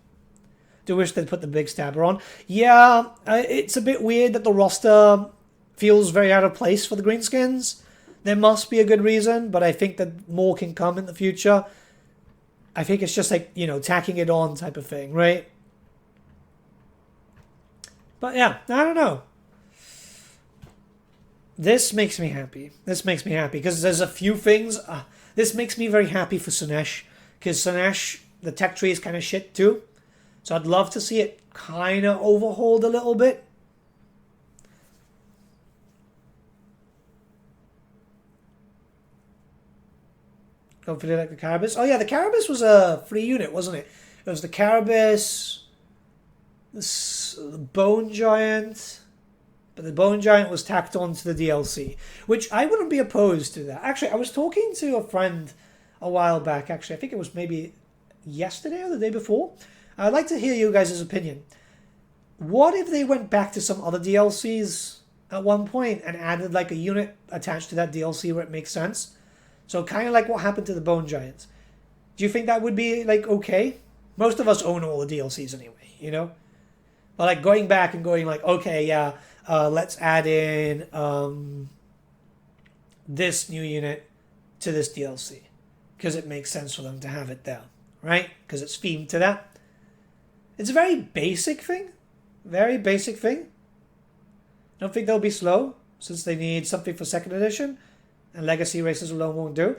Do wish they'd put the big stabber on. Yeah, it's a bit weird that the roster feels very out of place for the Greenskins. There must be a good reason, but I think that more can come in the future. I think it's just like, you know, tacking it on type of thing, right? But yeah, I don't know. This makes me happy. This makes me happy because there's a few things. This makes me very happy for Slaanesh because Slaanesh, the tech tree is kind of shit too. So I'd love to see it kind of overhauled a little bit. Don't feel like the Carabas. Oh yeah, the Carabas was a free unit, wasn't it? It was the Carabas, the Bone Giant, but the Bone Giant was tacked on to the DLC, which I wouldn't be opposed to that. Actually, I was talking to a friend a while back, actually. I think it was maybe yesterday or the day before. I'd like to hear you guys' opinion. What if they went back to some other DLCs at one point and added like a unit attached to that DLC where it makes sense? So kind of like what happened to the Bone Giants. Do you think that would be like okay? Most of us own all the DLCs anyway, you know? But like going back and going like, okay, yeah, let's add in this new unit to this DLC. Because it makes sense for them to have it there, right? Because it's themed to that. It's a very basic thing. Very basic thing. Don't think they'll be slow, since they need something for 2nd edition. And legacy races alone won't do.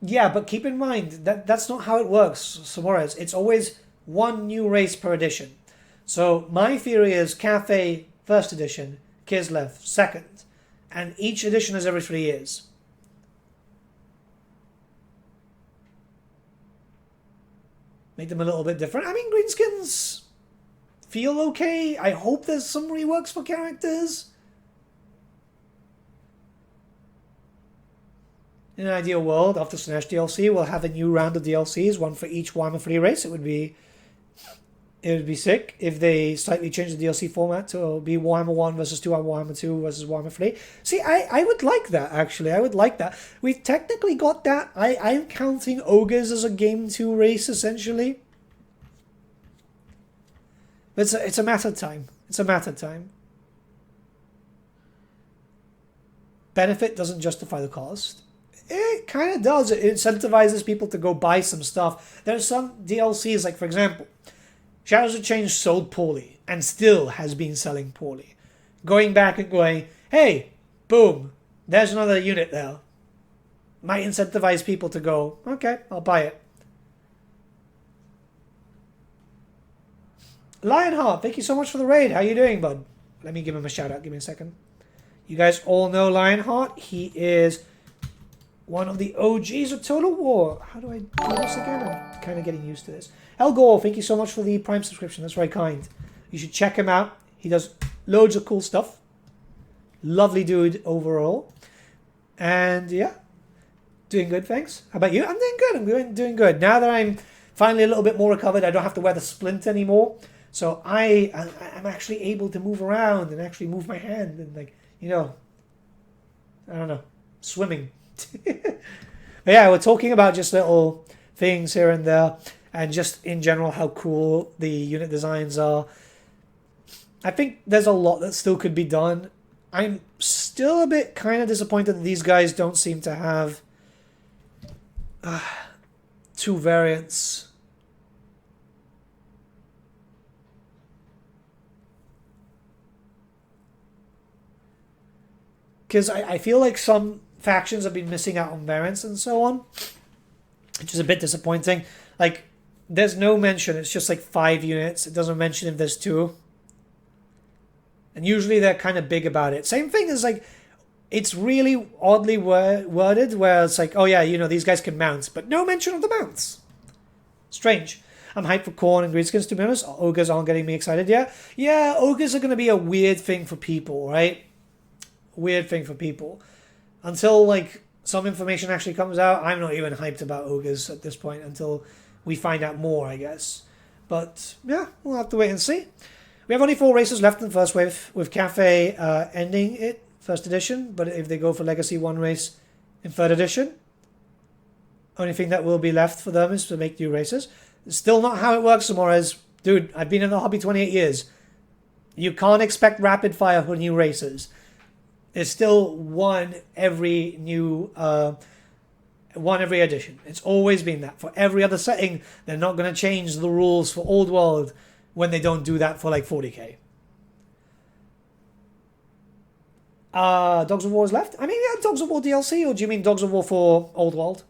Yeah, but keep in mind that that's not how it works, Samores. It's always one new race per edition. So my theory is Cathay 1st edition, Kislev 2nd, and each edition is every 3 years. Make them a little bit different. I mean, greenskins feel okay. I hope there's some reworks for characters. In an ideal world, after Slaanesh DLC, we'll have a new round of DLCs, one for each Warhammer 3 race. It would be sick if they slightly change the DLC format to be Warhammer 1 versus 2 and Warhammer 2 versus Warhammer 3. See, I would like that, actually. I would like that. We've technically got that. I'm counting Ogres as a Game 2 race, essentially. But it's a matter of time. It's a matter of time. Benefit doesn't justify the cost. It kind of does. It incentivizes people to go buy some stuff. There's some DLCs, like for example, Shadows of Change sold poorly and still has been selling poorly. Going back and going, hey, boom, there's another unit there. Might incentivize people to go, okay, I'll buy it. Lionheart, thank you so much for the raid. How you doing, bud? Let me give him a shout out. Give me a second. You guys all know Lionheart. He is one of the OGs of Total War. How do I do this again? I'm kind of getting used to this. Elgor, thank you so much for the Prime subscription. That's very kind. You should check him out. He does loads of cool stuff. Lovely dude overall. And yeah, doing good, thanks. How about you? I'm doing good. I'm doing good. Now that I'm finally a little bit more recovered, I don't have to wear the splint anymore. So I'm actually able to move around and actually move my hand and like, you know, I don't know, swimming. But yeah, we're talking about just little things here and there, and just in general how cool the unit designs are. I think there's a lot that still could be done. I'm still a bit kind of disappointed that these guys don't seem to have 2 variants. Because I feel like some factions have been missing out on variants and so on, which is a bit disappointing. Like, there's no mention. It's just like 5 units. It doesn't mention if there's 2. And usually they're kind of big about it. Same thing as like, it's really oddly worded where it's like, oh yeah, you know, these guys can mount, but no mention of the mounts. Strange. I'm hyped for Khorne and greenskins, to be honest. Ogres aren't getting me excited yet. Yeah, ogres are going to be a weird thing for people, right? Weird thing for people. Until like some information actually comes out, I'm not even hyped about ogres at this point until we find out more, I guess. But yeah, we'll have to wait and see. We have only 4 races left in the first wave, with Cafe ending it, 1st edition, but if they go for Legacy 1 race in 3rd edition, only thing that will be left for them is to make new races. It's still not how it works, Samores. Dude, I've been in the hobby 28 years. You can't expect rapid fire for new races. It's still one every new one every edition. It's always been that. For every other setting, they're not going to change the rules for Old World when they don't do that for like 40k. Dogs of War is left? I mean, yeah, Dogs of War DLC, or do you mean Dogs of War for Old World?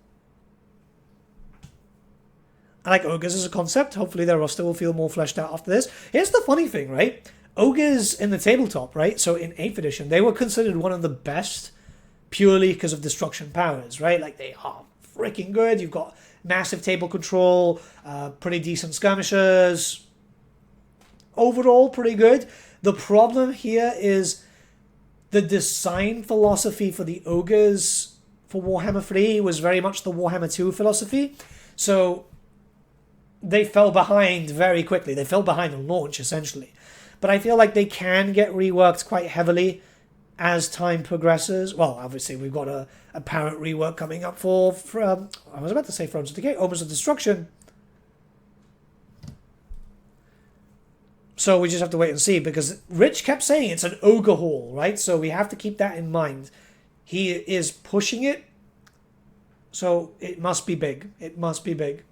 I like ogres as a concept. Hopefully their roster will feel more fleshed out after this. Here's the funny thing, right? Ogres in the tabletop, right? So in 8th edition, they were considered one of the best purely because of destruction powers, right? Like, they are freaking good. You've got massive table control, pretty decent skirmishers. Overall, pretty good. The problem here is the design philosophy for the ogres for Warhammer 3 was very much the Warhammer 2 philosophy. So they fell behind very quickly. They fell behind on launch, essentially. But I feel like they can get reworked quite heavily as time progresses. Well, obviously, we've got a apparent rework coming up for I was about to say Thrones of Decay, Omens of Destruction. So we just have to wait and see, because Rich kept saying it's an ogre haul, right? So we have to keep that in mind. He is pushing it, so it must be big. It must be big.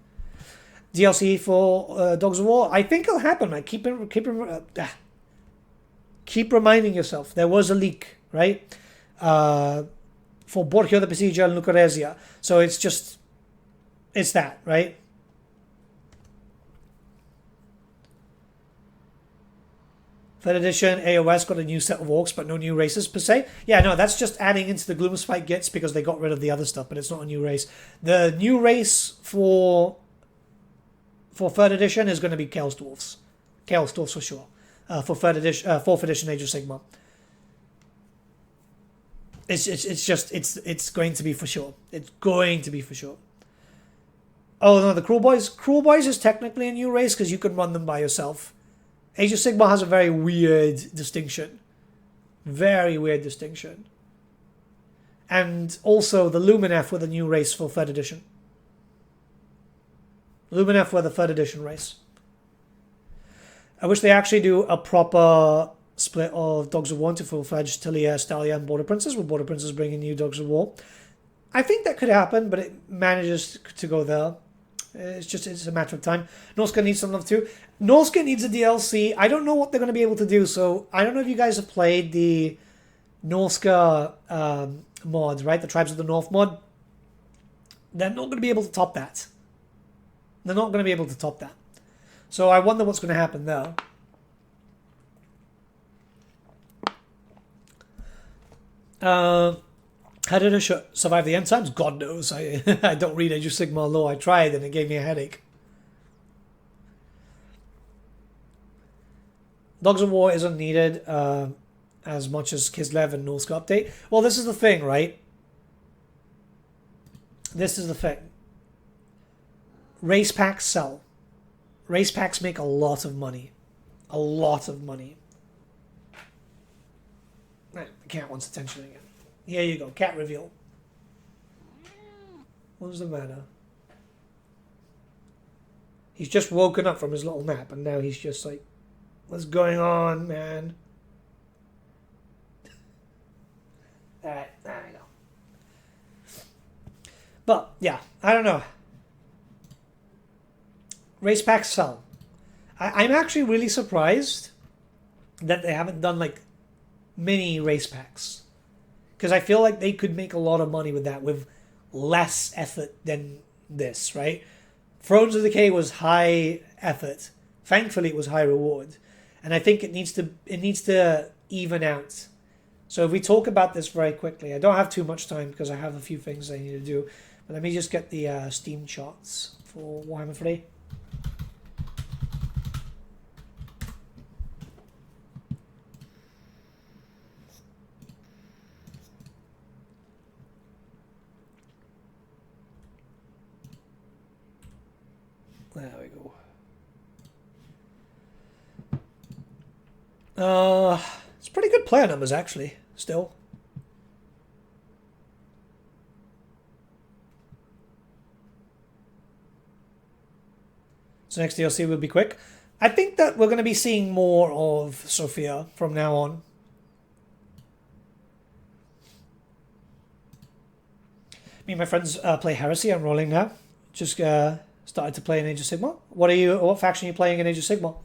DLC for Dogs of War, I think it'll happen. Like, keep reminding yourself. There was a leak, right? For Borgio the Besieger and Lucrezia. So it's that, right? Third edition, AOS got a new set of orcs, but no new races per se. Yeah, no, that's just adding into the Gloomspite Gits because they got rid of the other stuff, but it's not a new race. The new race for third edition is going to be Chaos Dwarfs. Chaos Dwarfs for sure. For third edition, fourth edition Age of Sigmar. It's going to be for sure. It's going to be for sure. Oh no, the Cruel Boys. Cruel Boys is technically a new race because you can run them by yourself. Age of Sigmar has a very weird distinction. Very weird distinction. And also the Lumineth were the new race for third edition. Lumineth were the third edition race. I wish they actually do a proper split of Dogs of War into full-fledged Talia, Stalia, and Border Princes, with Border Princes bringing new Dogs of War. I think that could happen, but it manages to go there. It's a matter of time. Norsca needs some love too. Norsca needs a DLC. I don't know what they're going to be able to do, so I don't know if you guys have played the Norsca mod, right? The Tribes of the North mod. They're not going to be able to top that. They're not going to be able to top that. So I wonder what's going to happen there. How did I survive the end times? God knows. I don't read Age of Sigmar lore. I tried and it gave me a headache. Dogs of War isn't needed as much as Kislev and Norsca update. Well, this is the thing, right? This is the thing. Race packs sell. Race packs make a lot of money. A lot of money. Right, the cat wants attention again. Here you go, cat reveal. What's the matter? He's just woken up from his little nap and now he's just like, what's going on, man? Alright, there we go. But, yeah, I don't know. Race packs sell. I'm actually really surprised that they haven't done, like, mini race packs. Because I feel like they could make a lot of money with that, with less effort than this, right? Thrones of Decay was high effort. Thankfully, it was high reward. And I think it needs to even out. So if we talk about this very quickly, I don't have too much time because I have a few things I need to do. But let me just get the Steam charts for Warhammer 3. There we go. It's pretty good player numbers, actually, still. So next DLC will be quick. I think that we're going to be seeing more of Sophia from now on. Me and my friends play Heresy. I'm rolling now. Just started to play in Age of Sigmar. What faction are you playing in Age of Sigmar?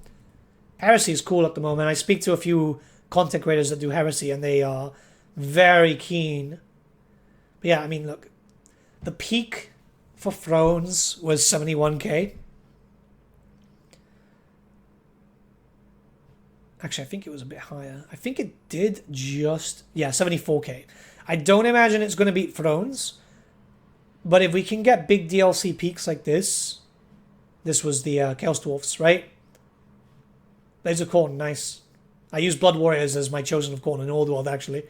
Heresy is cool at the moment. I speak to a few content creators that do Heresy, and they are very keen. But yeah, I mean, look, the peak for Thrones was 71k. Actually, I think it was a bit higher. I think it did just... Yeah, 74k. I don't imagine it's going to beat Thrones. But if we can get big DLC peaks like this... This was the Chaos Dwarfs, right? Blades of Khorne, nice. I use Blood Warriors as my Chosen of Khorne in Old World, actually.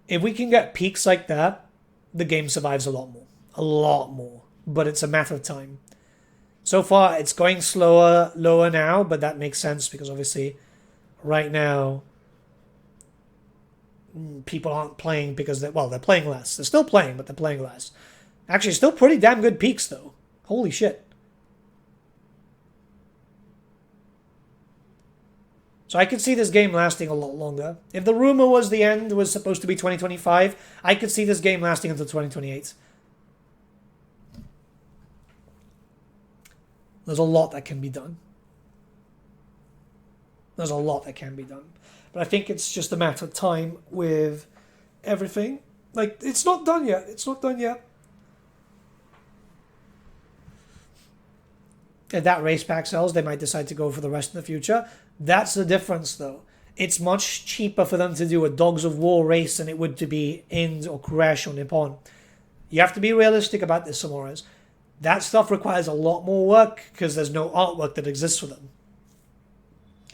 If we can get peaks like that, the game survives a lot more. A lot more. But it's a matter of time. So far, it's going lower now, but that makes sense because obviously right now people aren't playing because they're playing less. They're still playing, but they're playing less. Actually, still pretty damn good peaks, though. Holy shit. So I could see this game lasting a lot longer. If the rumor was the end was supposed to be 2025, I could see this game lasting until 2028. There's a lot that can be done. There's a lot that can be done. But I think it's just a matter of time with everything. Like, it's not done yet. It's not done yet. If that race pack sells, they might decide to go for the rest in the future. That's the difference, though. It's much cheaper for them to do a Dogs of War race than it would to be Ind or Koresh or Nippon. You have to be realistic about this, Samurais. That stuff requires a lot more work because there's no artwork that exists for them.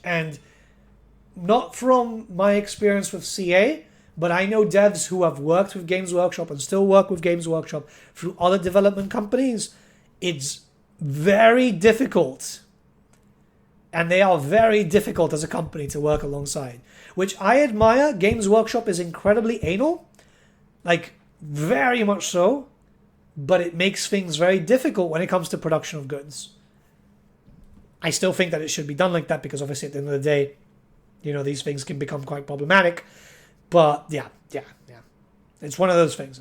And not from my experience with CA, but I know devs who have worked with Games Workshop and still work with Games Workshop through other development companies. It's very difficult. And they are very difficult as a company to work alongside. Which I admire. Games Workshop is incredibly anal. Like, very much so. But it makes things very difficult when it comes to production of goods. I still think that it should be done like that because obviously at the end of the day, you know, these things can become quite problematic. But yeah. It's one of those things.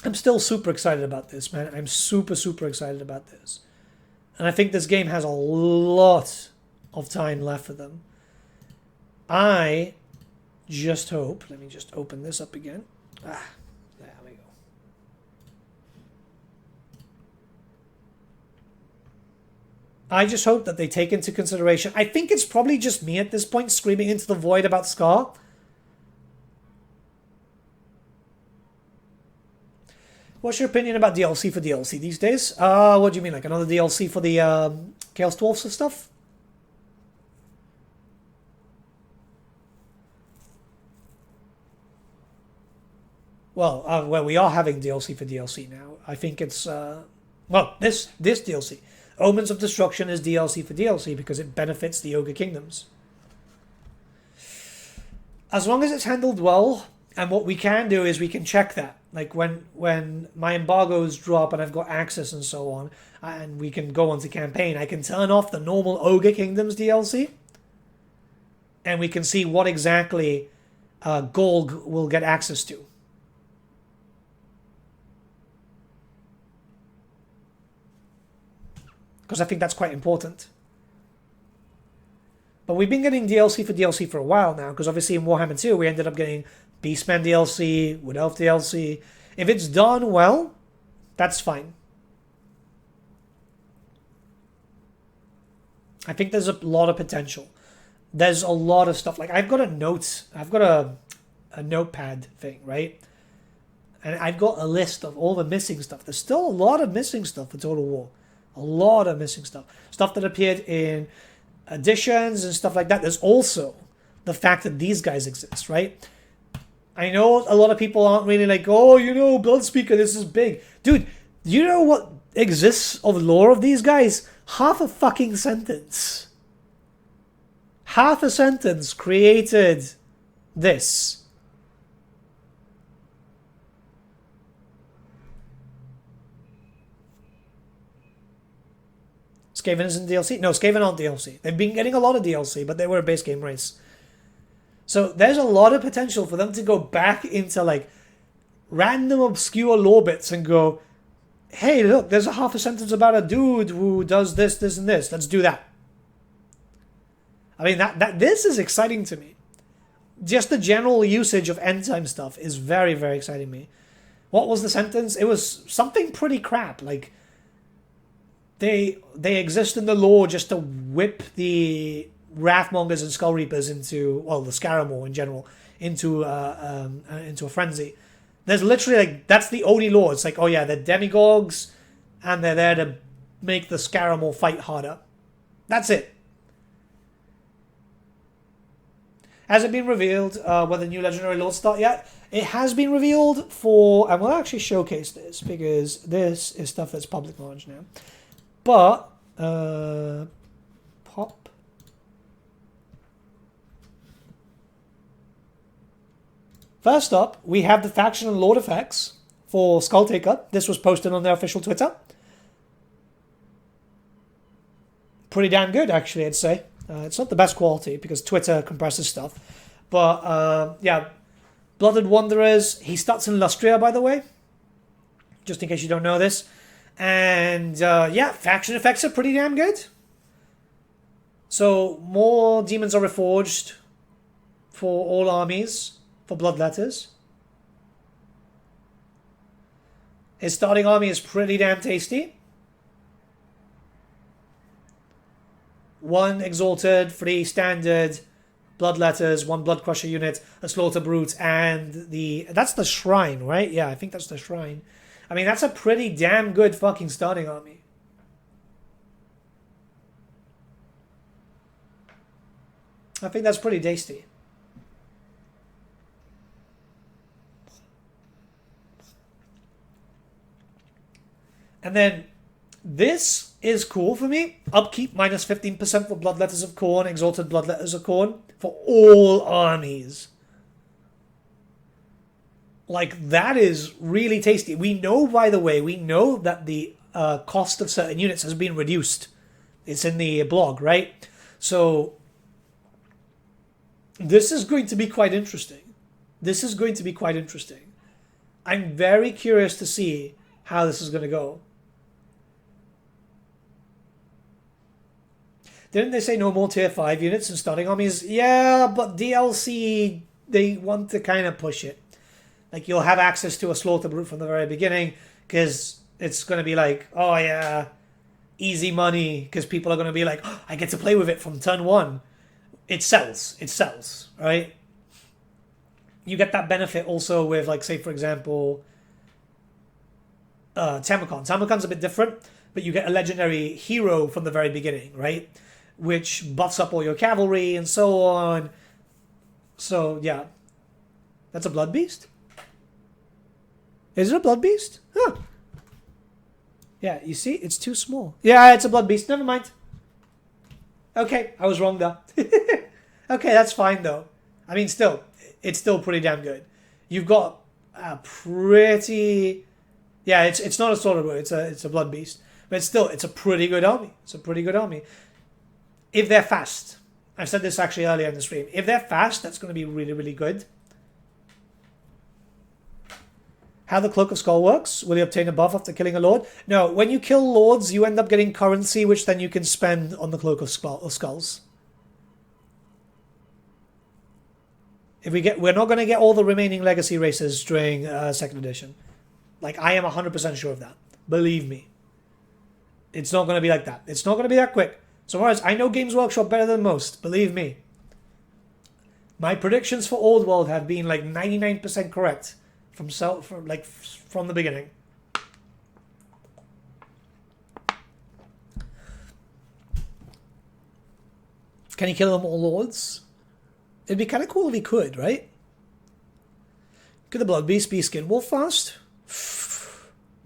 I'm still super excited about this, man. I'm super excited about this. And I think this game has a lot of time left for them. I just hope... Let me just open this up again. There we go. I just hope that they take into consideration... I think it's probably just me at this point screaming into the void about Skarr. What's your opinion about DLC for DLC these days? What do you mean? Like another DLC for the Chaos Dwarfs and stuff? Well, we are having DLC for DLC now. I think it's... this DLC. Omens of Destruction is DLC for DLC because it benefits the Ogre Kingdoms. As long as it's handled well, and what we can do is we can check that. Like when my embargoes drop and I've got access and so on, and we can go onto campaign, I can turn off the normal Ogre Kingdoms DLC, and we can see what exactly Golg will get access to. Because I think that's quite important. But we've been getting DLC for DLC for a while now, because obviously in Warhammer 2 we ended up getting Beastman DLC, Wood Elf DLC. If it's done well, that's fine. I think there's a lot of potential. There's a lot of stuff. Like I've got a notepad thing, right? And I've got a list of all the missing stuff. There's still a lot of missing stuff for Total War. A lot of missing stuff. Stuff that appeared in editions and stuff like that. There's also the fact that these guys exist, right? I know a lot of people aren't really like, oh, you know, Bloodspeaker, this is big. Dude, you know what exists of lore of these guys? Half a fucking sentence. Half a sentence created this. Skaven isn't DLC? No, Skaven aren't DLC. They've been getting a lot of DLC, but they were a base game race. So there's a lot of potential for them to go back into like random obscure lore bits and go, hey, look, there's a half a sentence about a dude who does this, this, and this. Let's do that. I mean, this is exciting to me. Just the general usage of end time stuff is very, very exciting to me. What was the sentence? It was something pretty crap. Like, they exist in the lore just to whip the wrathmongers and skullreapers into, well, the Skarr in general, into a frenzy. There's literally, like, that's the only lore. It's like, oh yeah, they're demigods, and they're there to make the Skarr fight harder. That's it. Has it been revealed whether new legendary lords start yet? It has been revealed for, and we'll actually showcase this because this is stuff that's public knowledge now. But, pop. First up, we have the faction and lord effects for Skulltaker. This was posted on their official Twitter. Pretty damn good, actually, I'd say. It's not the best quality because Twitter compresses stuff. But, yeah. Blooded Wanderers. He starts in Lustria, by the way. Just in case you don't know this. And, yeah, faction effects are pretty damn good. So, more demons are reforged for all armies, for bloodletters. His starting army is pretty damn tasty. 1 Exalted, 3 Standard, Bloodletters, 1 Bloodcrusher unit, a Slaughterbrute, and that's the Shrine, right? Yeah, I think that's the Shrine. I mean, that's a pretty damn good fucking starting army. I think that's pretty tasty. And then this is cool for me. Upkeep minus 15% for Bloodletters of Khorne, Exalted Bloodletters of Khorne for all armies. Like, that is really tasty. We know, by the way, we know that the cost of certain units has been reduced. It's in the blog, right? So, this is going to be quite interesting. This is going to be quite interesting. I'm very curious to see how this is going to go. Didn't they say no more tier 5 units and starting armies? Yeah, but DLC, they want to kind of push it. Like, you'll have access to a Slaughterbrute from the very beginning, because it's going to be like, oh yeah, easy money, because people are going to be like, oh, I get to play with it from turn 1. It sells, right? You get that benefit also with, like, say, for example, Tamacon. Tamacon's a bit different, but you get a legendary hero from the very beginning, right? Which buffs up all your cavalry and so on. So, yeah. That's a blood beast? Is it a blood beast? Huh. Yeah, you see? It's too small. Yeah, it's a blood beast. Never mind. Okay, I was wrong though. Okay, that's fine though. I mean, still, it's still pretty damn good. You've got a pretty... Yeah, it's not a Slaughterbrute. It's a blood beast. But still, it's a pretty good army. It's a pretty good army. If they're fast. I've said this actually earlier in the stream. If they're fast, that's going to be really, really good. How the Cloak of Skull works? Will you obtain a buff after killing a lord? No, when you kill lords, you end up getting currency, which then you can spend on the Cloak of Skulls. If we're not going to get all the remaining legacy races during 2nd edition. Like, I am 100% sure of that. Believe me. It's not going to be like that. It's not going to be that quick. So, whereas I know Games Workshop better than most. Believe me. My predictions for Old World have been like 99% correct from the beginning. Can he kill them all lords? It'd be kind of cool if he could, right? Could the Blood Beast be Skinwolf fast?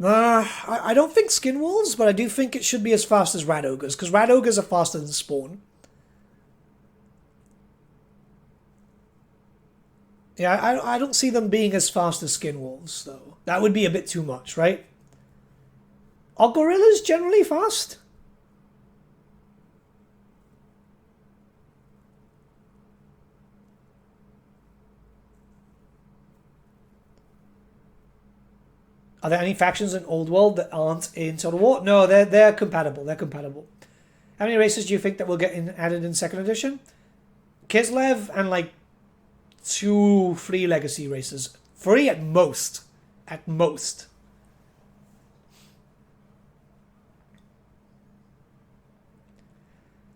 I don't think Skinwolves, but I do think it should be as fast as Rat Ogres, because Rat Ogres are faster than Spawn. Yeah, I don't see them being as fast as Skinwolves, though. That would be a bit too much, right? Are gorillas generally fast? Are there any factions in Old World that aren't in Total War? No, they're compatible. They're compatible. How many races do you think that will get added in 2nd edition? Kislev and like 2 free legacy races. 3 at most. At most.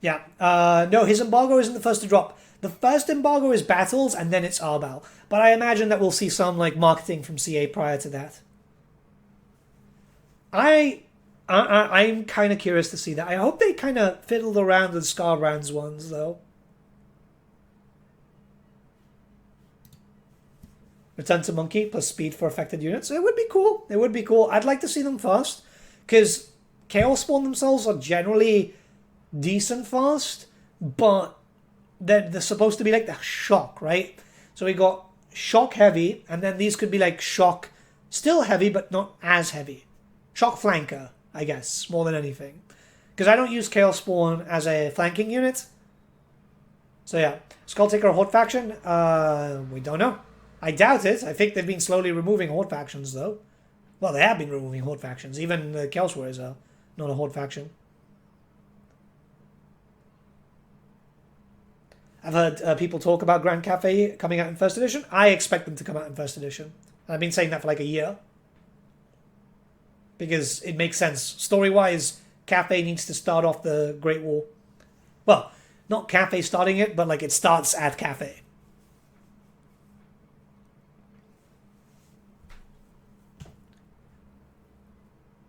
Yeah. No, his embargo isn't the first to drop. The first embargo is battles and then it's Arbal. But I imagine that we'll see some like marketing from CA prior to that. I'm kind of curious to see that. I hope they kind of fiddled around with Skarr ones, though. Return to Monkey plus speed for affected units. It would be cool. It would be cool. I'd like to see them fast. Because Chaos Spawn themselves are generally decent fast. But they're supposed to be like the shock, right? So we got shock heavy. And then these could be like shock still heavy, but not as heavy. Shock flanker, I guess, more than anything. Because I don't use Chaos Spawn as a flanking unit. So yeah. Skulltaker Horde faction? We don't know. I doubt it. I think they've been slowly removing Horde factions, though. Well, they have been removing Horde factions. Even the Chaos Warriors are not a Horde faction. I've heard people talk about Grand Cafe coming out in 1st edition. I expect them to come out in 1st edition. I've been saying that for like a year. Because it makes sense. Story-wise, Cafe needs to start off the Great War. Well, not Cafe starting it, but like it starts at Cafe.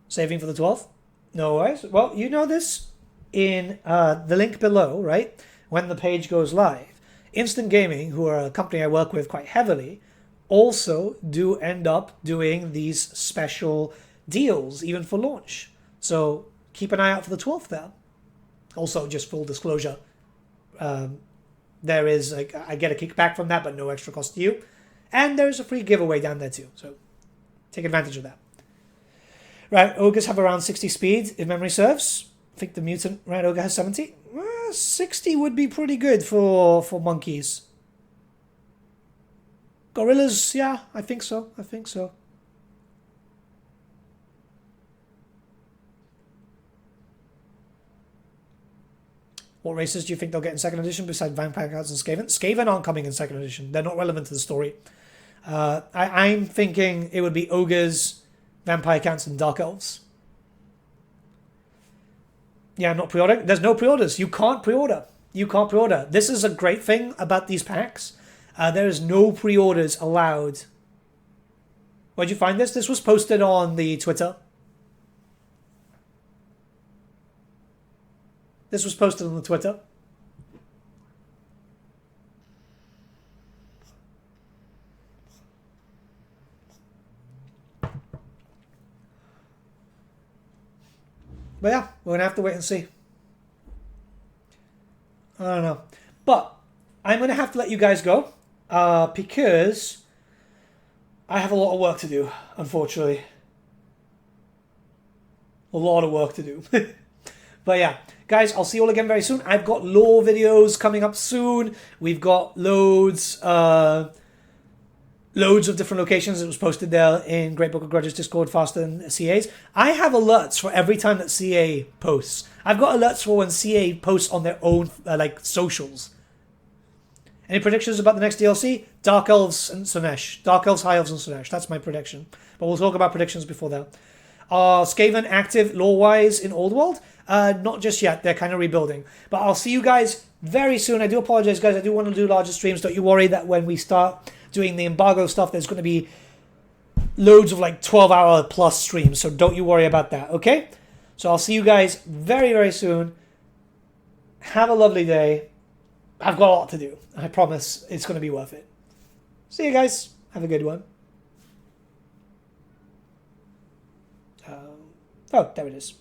Saving for the 12th? No worries. Well, you know this in the link below, right? When the page goes live. Instant Gaming, who are a company I work with quite heavily, also do end up doing these special deals, even for launch. So keep an eye out for the 12th there. Also, just full disclosure, there is, like, I get a kickback from that, but no extra cost to you. And there's a free giveaway down there too. So take advantage of that. Right, ogres have around 60 speed, if memory serves. I think the mutant rat ogre has 70. 60 would be pretty good for monkeys. Gorillas, yeah, I think so. I think so. What races do you think they'll get in 2nd edition besides Vampire Counts and Skaven? Skaven aren't coming in 2nd edition. They're not relevant to the story. I'm thinking it would be ogres, Vampire Counts, and Dark Elves. Yeah, not pre-ordering. There's no pre-orders. You can't pre-order. You can't pre-order. This is a great thing about these packs. There is no pre-orders allowed. Where'd you find this? This was posted on the Twitter. This was posted on the Twitter. But yeah, we're going to have to wait and see. I don't know. But I'm going to have to let you guys go. Because I have a lot of work to do, unfortunately. A lot of work to do. But yeah, guys, I'll see you all again very soon. I've got lore videos coming up soon. We've got loads of different locations. It was posted there in Great Book of Grudges Discord faster than CA's. I have alerts for every time that CA posts. I've got alerts for when CA posts on their own like socials. Any predictions about the next DLC? Dark Elves and Slaanesh. Dark Elves, High Elves, and Slaanesh. That's my prediction. But we'll talk about predictions before that. Are Skaven active lore-wise in Old World? Not just yet. They're kind of rebuilding. But I'll see you guys very soon. I do apologize, guys. I do want to do larger streams. Don't you worry that when we start doing the embargo stuff, there's going to be loads of like 12-hour plus streams. So don't you worry about that, okay? So I'll see you guys very, very soon. Have a lovely day. I've got a lot to do. I promise it's going to be worth it. See you guys. Have a good one. Oh, there it is.